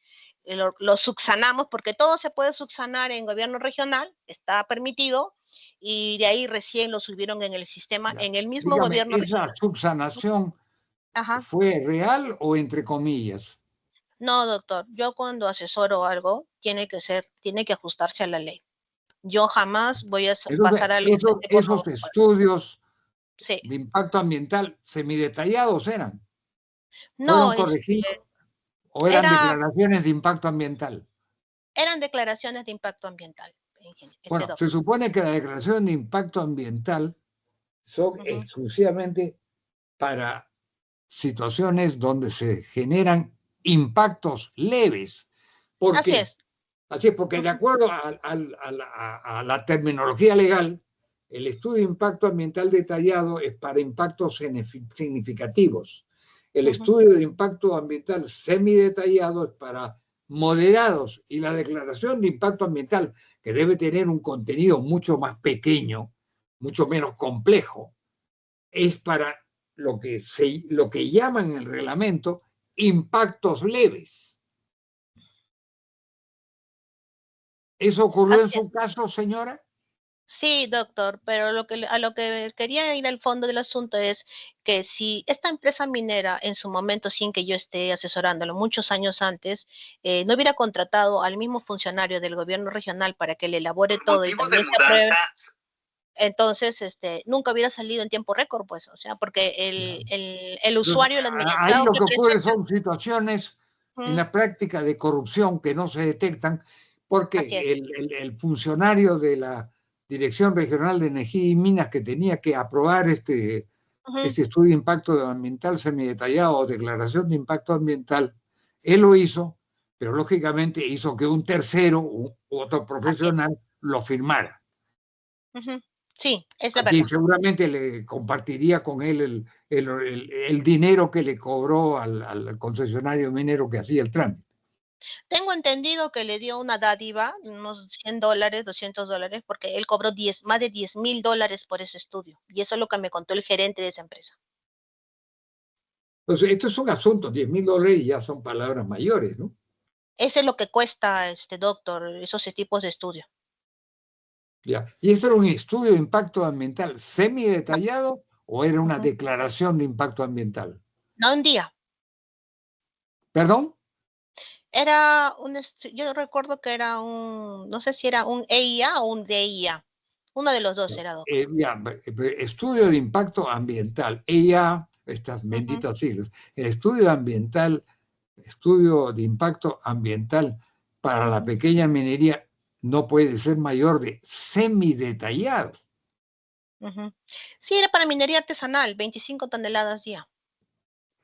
lo subsanamos, porque todo se puede subsanar en gobierno regional, está permitido, y de ahí recién lo subieron en el sistema, Ya. en el mismo Dígame, gobierno ¿esa regional. subsanación Ajá. fue real o entre comillas? No, doctor, yo cuando asesoro algo, tiene que ajustarse a la ley. Yo jamás voy a pasar algo que esté por Esos estudios sí. de impacto ambiental semidetallados eran. No, ¿Fueron corregidos o eran era, declaraciones de impacto ambiental? eran declaraciones de impacto ambiental. Bueno, se Doctor. supone que la declaración de impacto ambiental son exclusivamente para situaciones donde se generan impactos leves. ¿Por Así qué? es. Así es, porque de acuerdo a la terminología legal, el estudio de impacto ambiental detallado es para impactos significativos. El estudio de impacto ambiental semidetallado es para moderados, y la declaración de impacto ambiental, que debe tener un contenido mucho más pequeño, mucho menos complejo, es para lo que llaman en el reglamento impactos leves. ¿Eso ocurrió en su caso, señora? Sí, doctor, pero a lo que quería ir al fondo del asunto es que si esta empresa minera en su momento, sin que yo esté asesorándolo, muchos años antes, no hubiera contratado al mismo funcionario del gobierno regional para que le elabore todo y también se apruebe, entonces nunca hubiera salido en tiempo récord, pues, o sea, porque el usuario, el Ahí administrado lo que que ocurre presenta, son situaciones en la práctica de corrupción que no se detectan así es. porque el funcionario de la Dirección Regional de Energía y Minas, que tenía que aprobar este estudio de impacto ambiental semidetallado o declaración de impacto ambiental, él lo hizo, pero lógicamente hizo que un tercero u otro profesional lo firmara. Sí, es la Aquí verdad. seguramente le compartiría con él el dinero que le cobró al concesionario minero que hacía el trámite. Tengo entendido que le dio una dádiva, unos $100, $200, porque él cobró más de $10,000 por ese estudio. Y eso es lo que me contó el gerente de esa empresa. Entonces, esto es un asunto, $10,000 ya son palabras mayores, ¿no? Eso es lo que cuesta, doctor, esos tipos de estudios. Ya. ¿Y esto era un estudio de impacto ambiental semidetallado o era una Ujú. declaración de impacto ambiental? No un día. ¿Perdón? Era yo recuerdo que era no sé si era un EIA o un DIA. Uno de los dos era, doctor. Ya, estudio de impacto ambiental, EIA, estas Ujú. benditas siglas, el estudio ambiental, estudio de impacto ambiental para la pequeña minería no puede ser mayor de semidetallado. Sí, era para minería artesanal, 25 toneladas día.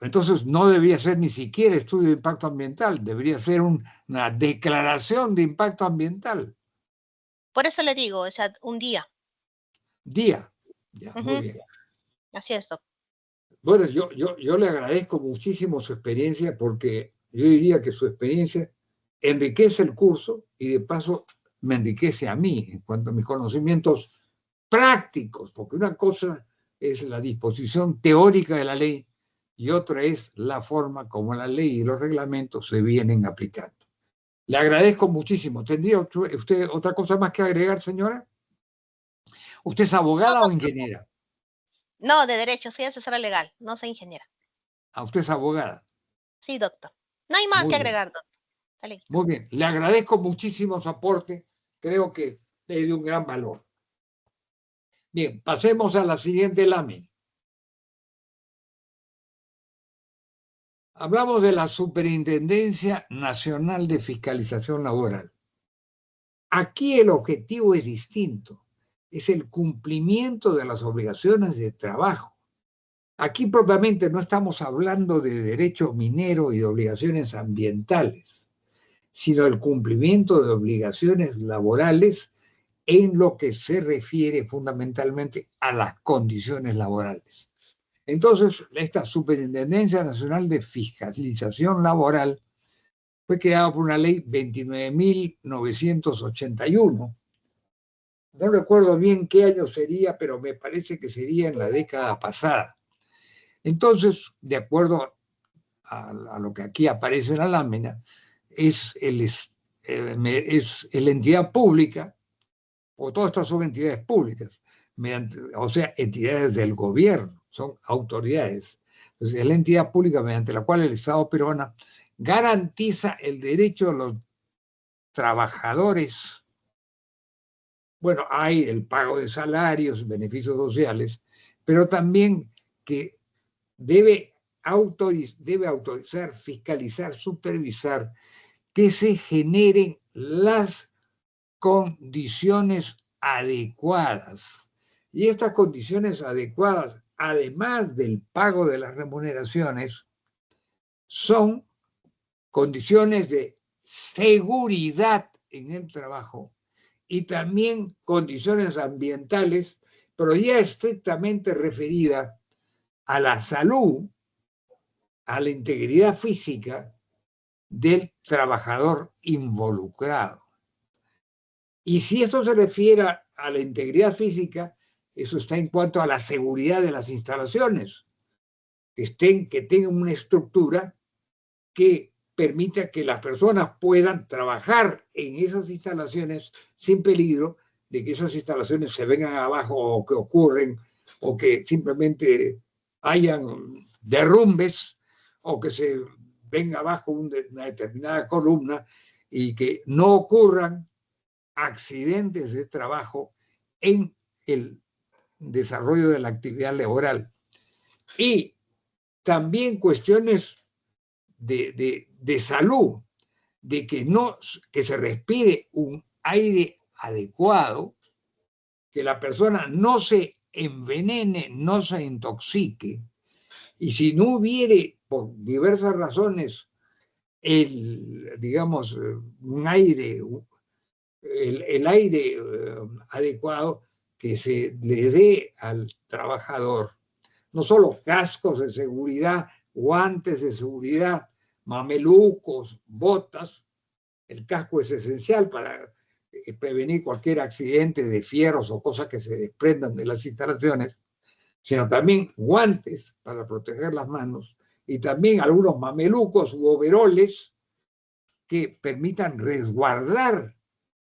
Entonces no debería ser ni siquiera estudio de impacto ambiental, debería ser una declaración de impacto ambiental. Por eso le digo, o sea, un día. Día. Ya, muy bien. Así es, doctor. Bueno, yo le agradezco muchísimo su experiencia porque yo diría que su experiencia enriquece el curso y de paso me enriquece a mí en cuanto a mis conocimientos prácticos, porque una cosa es la disposición teórica de la ley y otra es la forma como la ley y los reglamentos se vienen aplicando. Le agradezco muchísimo. ¿Tendría usted otra cosa más que agregar, señora? ¿Usted es abogada o ingeniera? No, de derecho, soy asesora legal, no soy ingeniera. Usted es abogada. Sí, doctor. No hay más que Muy bien. agregar, doctor. Está listo. Muy bien. Le agradezco muchísimo su aporte. Creo que es de un gran valor. Bien, pasemos a la siguiente lámina. Hablamos de la Superintendencia Nacional de Fiscalización Laboral. Aquí el objetivo es distinto. Es el cumplimiento de las obligaciones de trabajo. Aquí propiamente no estamos hablando de derecho minero y de obligaciones ambientales, sino el cumplimiento de obligaciones laborales en lo que se refiere fundamentalmente a las condiciones laborales. Entonces, esta Superintendencia Nacional de Fiscalización Laboral fue creada por una ley 29.981. No recuerdo bien qué año sería, pero me parece que sería en la década pasada. Entonces, de acuerdo a lo que aquí aparece en la lámina, es la entidad pública, o todas estas son entidades públicas, o sea, entidades del gobierno, son autoridades. Entonces, es la entidad pública mediante la cual el Estado peruano garantiza el derecho de los trabajadores. Bueno, hay el pago de salarios, beneficios sociales, pero también que debe autorizar, fiscalizar, supervisar que se generen las condiciones adecuadas. Y estas condiciones adecuadas, además del pago de las remuneraciones, son condiciones de seguridad en el trabajo y también condiciones ambientales, pero ya estrictamente referida a la salud, a la integridad física del trabajador involucrado. Y si esto se refiere a la integridad física, eso está en cuanto a la seguridad de las instalaciones, que tengan una estructura que permita que las personas puedan trabajar en esas instalaciones sin peligro de que esas instalaciones se vengan abajo o que ocurren o que simplemente hayan derrumbes o que se venga abajo una determinada columna y que no ocurran accidentes de trabajo en el desarrollo de la actividad laboral. Y también cuestiones de salud, de que se respire un aire adecuado, que la persona no se envenene, no se intoxique, y si no hubiere, por diversas razones, digamos, un aire, el aire adecuado, que se le dé al trabajador, no solo cascos de seguridad, guantes de seguridad, mamelucos, botas. El casco es esencial para prevenir cualquier accidente de fierros o cosas que se desprendan de las instalaciones, sino también guantes para proteger las manos y también algunos mamelucos u overoles que permitan resguardar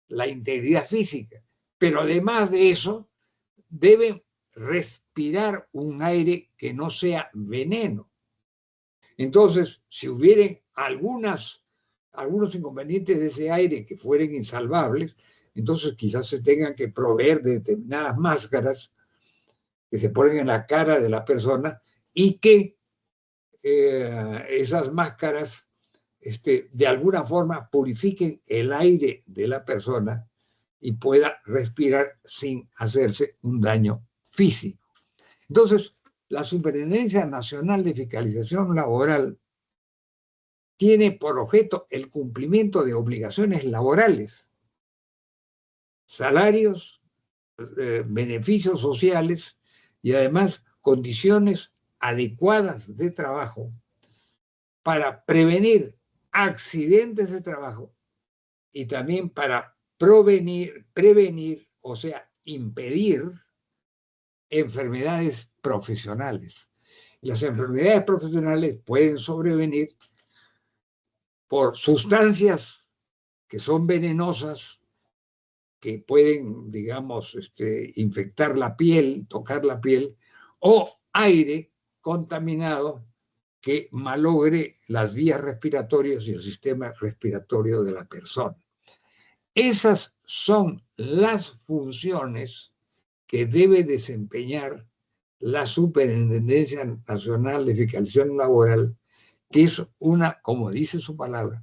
la integridad física. Pero además de eso, deben respirar un aire que no sea veneno. Entonces, si hubieran algunos inconvenientes de ese aire que fueran insalvables, entonces quizás se tengan que proveer de determinadas máscaras que se ponen en la cara de la persona y que esas máscaras de alguna forma purifiquen el aire de la persona y pueda respirar sin hacerse un daño físico. Entonces, la Superintendencia Nacional de Fiscalización Laboral tiene por objeto el cumplimiento de obligaciones laborales, salarios, beneficios sociales y además condiciones adecuadas de trabajo para prevenir accidentes de trabajo y también para prevenir, o sea, impedir enfermedades profesionales. Las enfermedades profesionales pueden sobrevenir por sustancias que son venenosas, que pueden, digamos, infectar la piel, tocar la piel, o aire contaminado que malogre las vías respiratorias y el sistema respiratorio de la persona. Esas son las funciones que debe desempeñar la Superintendencia Nacional de Fiscalización Laboral, que es una, como dice su palabra,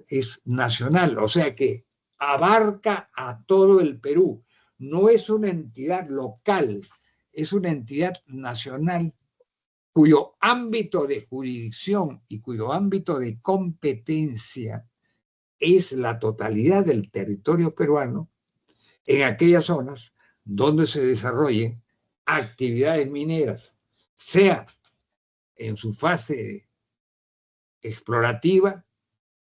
es nacional, o sea que abarca a todo el Perú. No es una entidad local, es una entidad nacional cuyo ámbito de jurisdicción y cuyo ámbito de competencia es la totalidad del territorio peruano, en aquellas zonas donde se desarrollen actividades mineras, sea en su fase explorativa,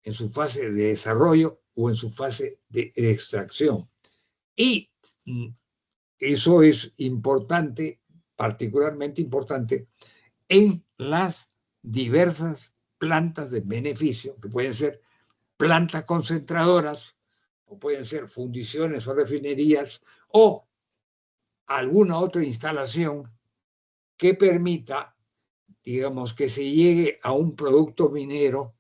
en su fase de desarrollo o en su fase de extracción. Y eso es importante, particularmente importante, en las diversas plantas de beneficio, que pueden ser plantas concentradoras, o pueden ser fundiciones o refinerías, o alguna otra instalación que permita, digamos, que se llegue a un producto minero,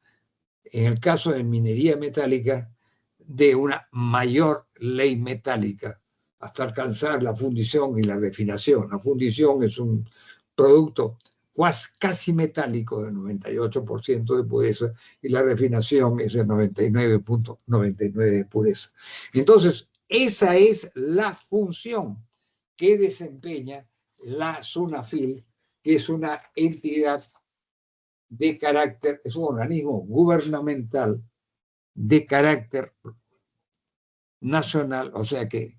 en el caso de minería metálica, de una mayor ley metálica, hasta alcanzar la fundición y la refinación. La fundición es un producto casi metálico de 98% de pureza y la refinación es de 99.99% de pureza. Entonces, esa es la función que desempeña la SUNAFIL, que es una entidad de carácter, es un organismo gubernamental de carácter nacional, o sea que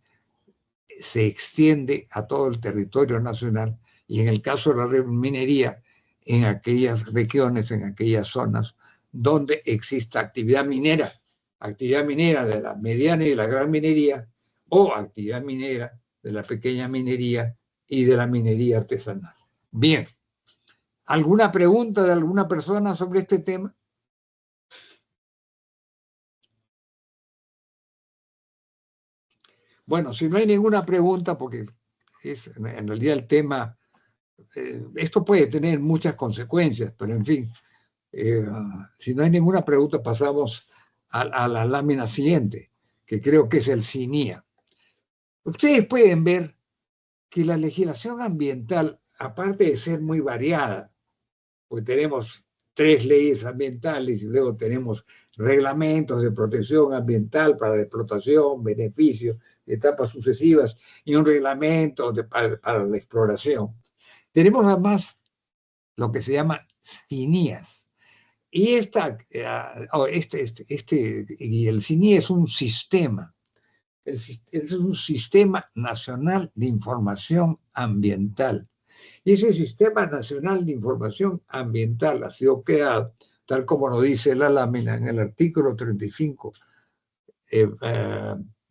se extiende a todo el territorio nacional, y en el caso de la minería, en aquellas regiones, en aquellas zonas donde exista actividad minera de la mediana y de la gran minería, o actividad minera de la pequeña minería y de la minería artesanal. Bien, ¿alguna pregunta de alguna persona sobre este tema? Bueno, si no hay ninguna pregunta, porque es en realidad el tema, esto puede tener muchas consecuencias, pero en fin, si no hay ninguna pregunta, pasamos a la lámina siguiente, que creo que es el CINIA. Ustedes pueden ver que la legislación ambiental, aparte de ser muy variada, porque tenemos 3 leyes ambientales y luego tenemos reglamentos de protección ambiental para la explotación, beneficios, etapas sucesivas y un reglamento para la exploración. Tenemos además lo que se llama CINIAS. Y y el CINIA es un sistema. Es un sistema nacional de información ambiental. Y ese Sistema Nacional de Información Ambiental ha sido creado, tal como lo dice la lámina en el artículo 35,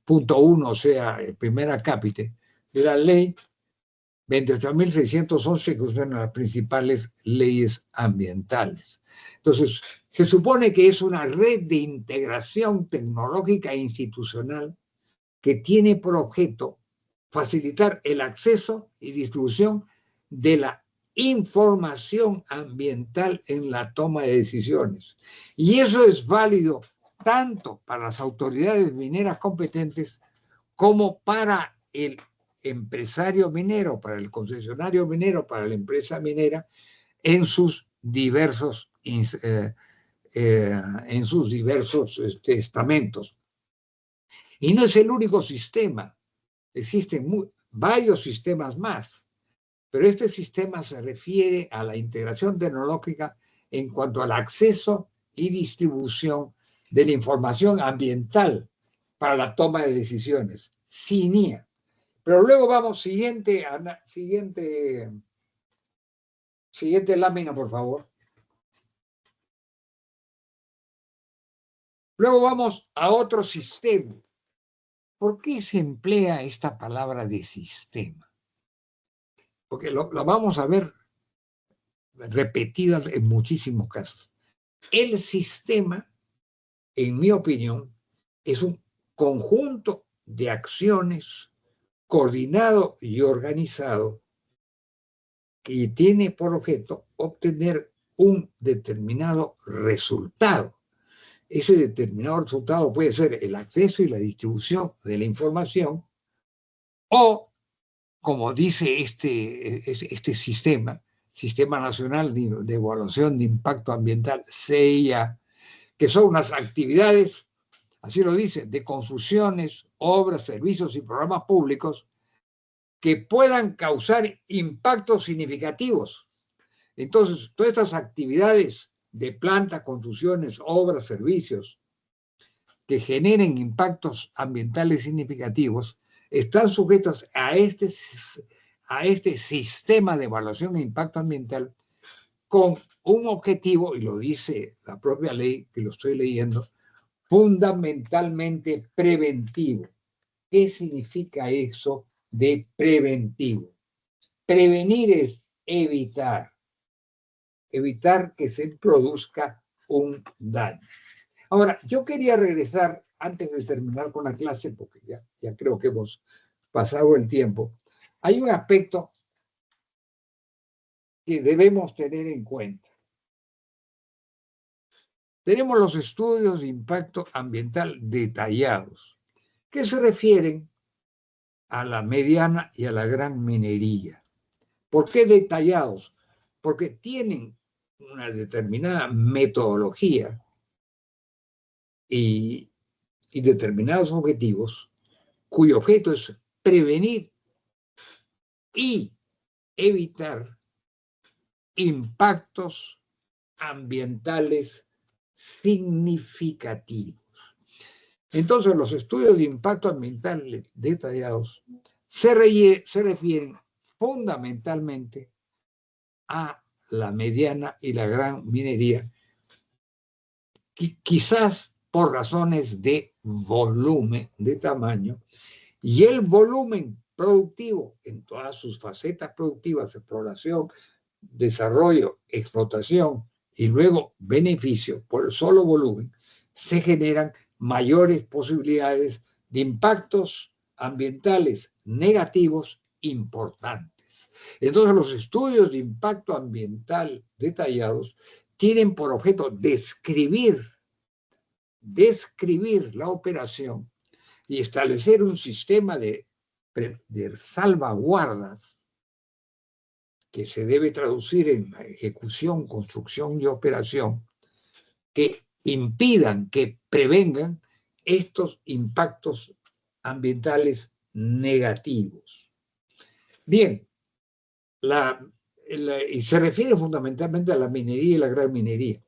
punto 1, o sea, el primer acápite de la ley 28.611, que son las principales leyes ambientales. Entonces, se supone que es una red de integración tecnológica e institucional que tiene por objeto facilitar el acceso y distribución de la información ambiental en la toma de decisiones. Y eso es válido tanto para las autoridades mineras competentes como para el empresario minero, para el concesionario minero, para la empresa minera, en sus diversos estamentos. Y no es el único sistema, existen varios sistemas más, pero este sistema se refiere a la integración tecnológica en cuanto al acceso y distribución de la información ambiental para la toma de decisiones, CINIA. Pero luego vamos, siguiente lámina, por favor. Luego vamos a otro sistema. ¿Por qué se emplea esta palabra de sistema? Porque la vamos a ver repetida en muchísimos casos. El sistema, en mi opinión, es un conjunto de acciones coordinado y organizado que tiene por objeto obtener un determinado resultado. Ese determinado resultado puede ser el acceso y la distribución de la información, o, como dice este sistema Nacional de Evaluación de Impacto Ambiental, CIA, que son unas actividades, así lo dice, de construcciones, obras, servicios y programas públicos que puedan causar impactos significativos Entonces, todas estas actividades de planta, construcciones, obras, servicios, que generen impactos ambientales significativos, están sujetos a este sistema de evaluación de impacto ambiental con un objetivo, y lo dice la propia ley, que lo estoy leyendo, fundamentalmente preventivo. ¿Qué significa eso de preventivo? Prevenir es evitar que se produzca un daño. Ahora, yo quería regresar, antes de terminar con la clase, porque ya creo que hemos pasado el tiempo. Hay un aspecto que debemos tener en cuenta. Tenemos los estudios de impacto ambiental detallados, que se refieren a la mediana y a la gran minería. ¿Por qué detallados? Porque tienen una determinada metodología y determinados objetivos, cuyo objeto es prevenir y evitar impactos ambientales significativos. Entonces, los estudios de impacto ambiental detallados se refieren fundamentalmente a la mediana y la gran minería, quizás por razones de volumen, de tamaño, y el volumen productivo en todas sus facetas productivas, exploración, desarrollo, explotación y luego beneficio por el solo volumen, se generan mayores posibilidades de impactos ambientales negativos importantes. Entonces, los estudios de impacto ambiental detallados tienen por objeto describir la operación y establecer un sistema de salvaguardas que se debe traducir en la ejecución, construcción y operación, que impidan, que prevengan estos impactos ambientales negativos. Bien, y se refiere fundamentalmente a la minería y la gran minería.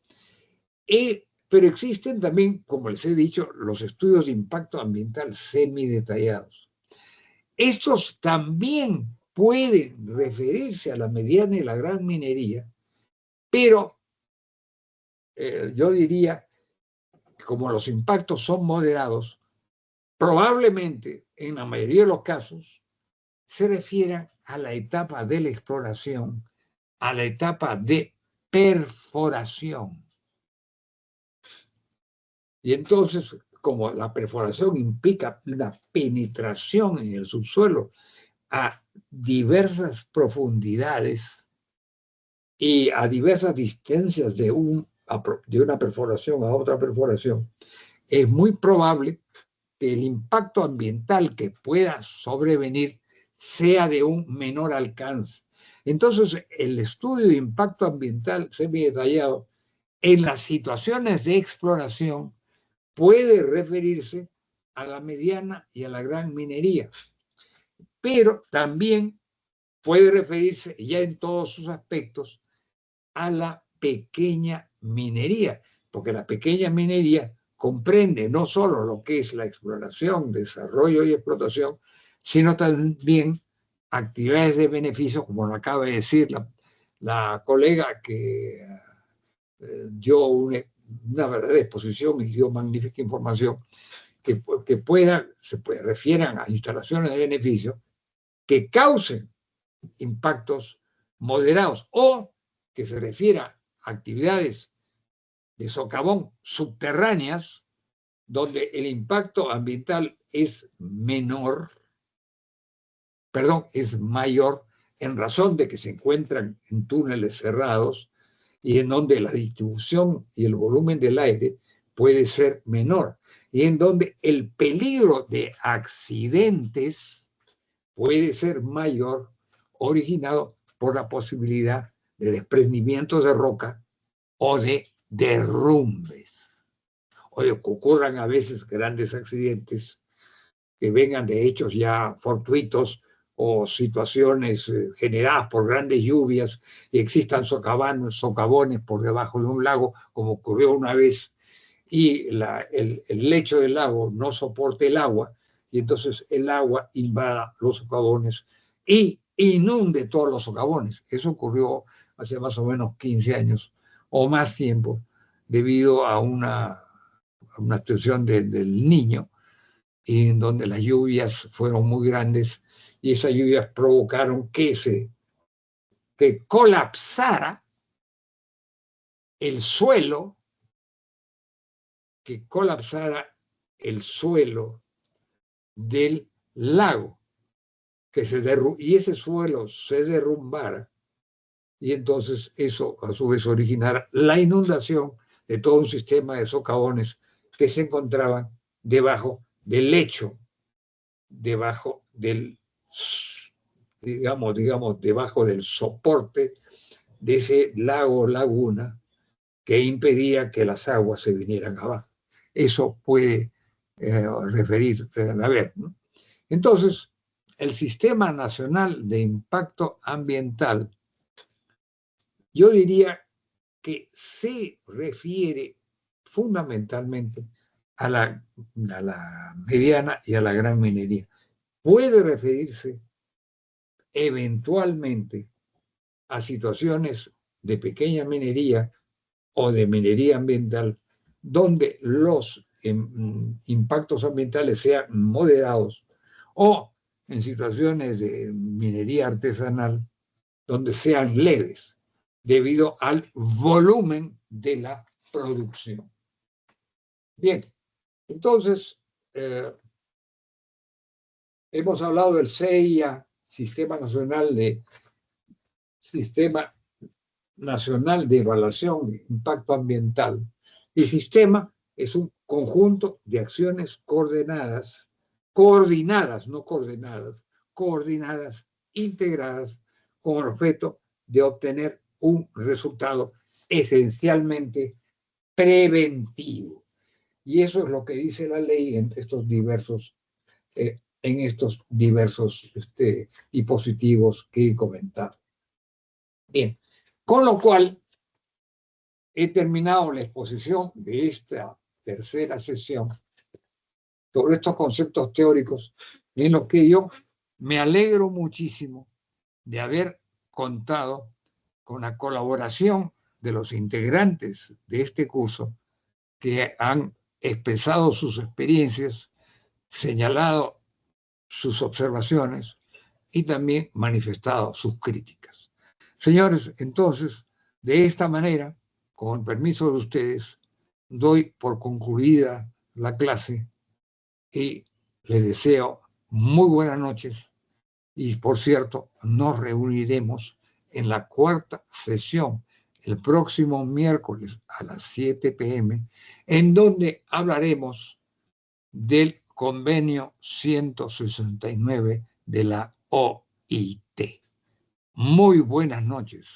Pero existen también, como les he dicho, los estudios de impacto ambiental semidetallados. Estos también pueden referirse a la mediana y la gran minería, pero yo diría, como los impactos son moderados, probablemente en la mayoría de los casos se refieran a la etapa de la exploración, a la etapa de perforación. Y entonces, como la perforación implica la penetración en el subsuelo a diversas profundidades y a diversas distancias de una perforación a otra perforación, es muy probable que el impacto ambiental que pueda sobrevenir sea de un menor alcance. Entonces, el estudio de impacto ambiental semidetallado en las situaciones de exploración puede referirse a la mediana y a la gran minería, pero también puede referirse ya en todos sus aspectos a la pequeña minería, porque la pequeña minería comprende no solo lo que es la exploración, desarrollo y explotación, sino también actividades de beneficio, como lo acaba de decir la colega que dio una verdadera exposición y dio magnífica información, que se refieran a instalaciones de beneficio que causen impactos moderados o que se refiera a actividades de socavón subterráneas donde el impacto ambiental es mayor en razón de que se encuentran en túneles cerrados y en donde la distribución y el volumen del aire puede ser menor y en donde el peligro de accidentes puede ser mayor, originado por la posibilidad de desprendimientos de roca o de derrumbes, o de que ocurran a veces grandes accidentes que vengan de hechos ya fortuitos, o situaciones generadas por grandes lluvias y existan socavones por debajo de un lago, como ocurrió una vez, y el lecho del lago no soporte el agua, y entonces el agua invada los socavones y inunde todos los socavones. Eso ocurrió hace más o menos 15 años o más tiempo, debido a una situación del Niño, en donde las lluvias fueron muy grandes y esas lluvias provocaron que colapsara el suelo, del lago, y ese suelo se derrumbara, y entonces eso a su vez originara la inundación de todo un sistema de socavones que se encontraban debajo del lecho, debajo del, debajo del soporte de ese laguna que impedía que las aguas se vinieran abajo. Eso puede referirse a ver, ¿no? Entonces, el Sistema Nacional de Impacto Ambiental, yo diría que se refiere fundamentalmente a la mediana y a la gran minería. Puede referirse eventualmente a situaciones de pequeña minería o de minería ambiental, donde los impactos ambientales sean moderados, o en situaciones de minería artesanal, donde sean leves, debido al volumen de la producción. Bien, entonces, hemos hablado del CIA, Sistema Nacional de Evaluación de Impacto Ambiental. El sistema es un conjunto de acciones coordinadas, no coordenadas, coordinadas, integradas, con el objeto de obtener un resultado esencialmente preventivo. Y eso es lo que dice la ley en estos diversos dispositivos que he comentado. Bien, con lo cual he terminado la exposición de esta tercera sesión sobre estos conceptos teóricos, en los que yo me alegro muchísimo de haber contado con la colaboración de los integrantes de este curso, que han expresado sus experiencias, señalado sus observaciones y también manifestado sus críticas. Señores, entonces, de esta manera, con el permiso de ustedes, doy por concluida la clase y les deseo muy buenas noches. Y, por cierto, nos reuniremos en la cuarta sesión el próximo miércoles a las 7 p.m., en donde hablaremos del convenio 169 de la OIT. Muy buenas noches.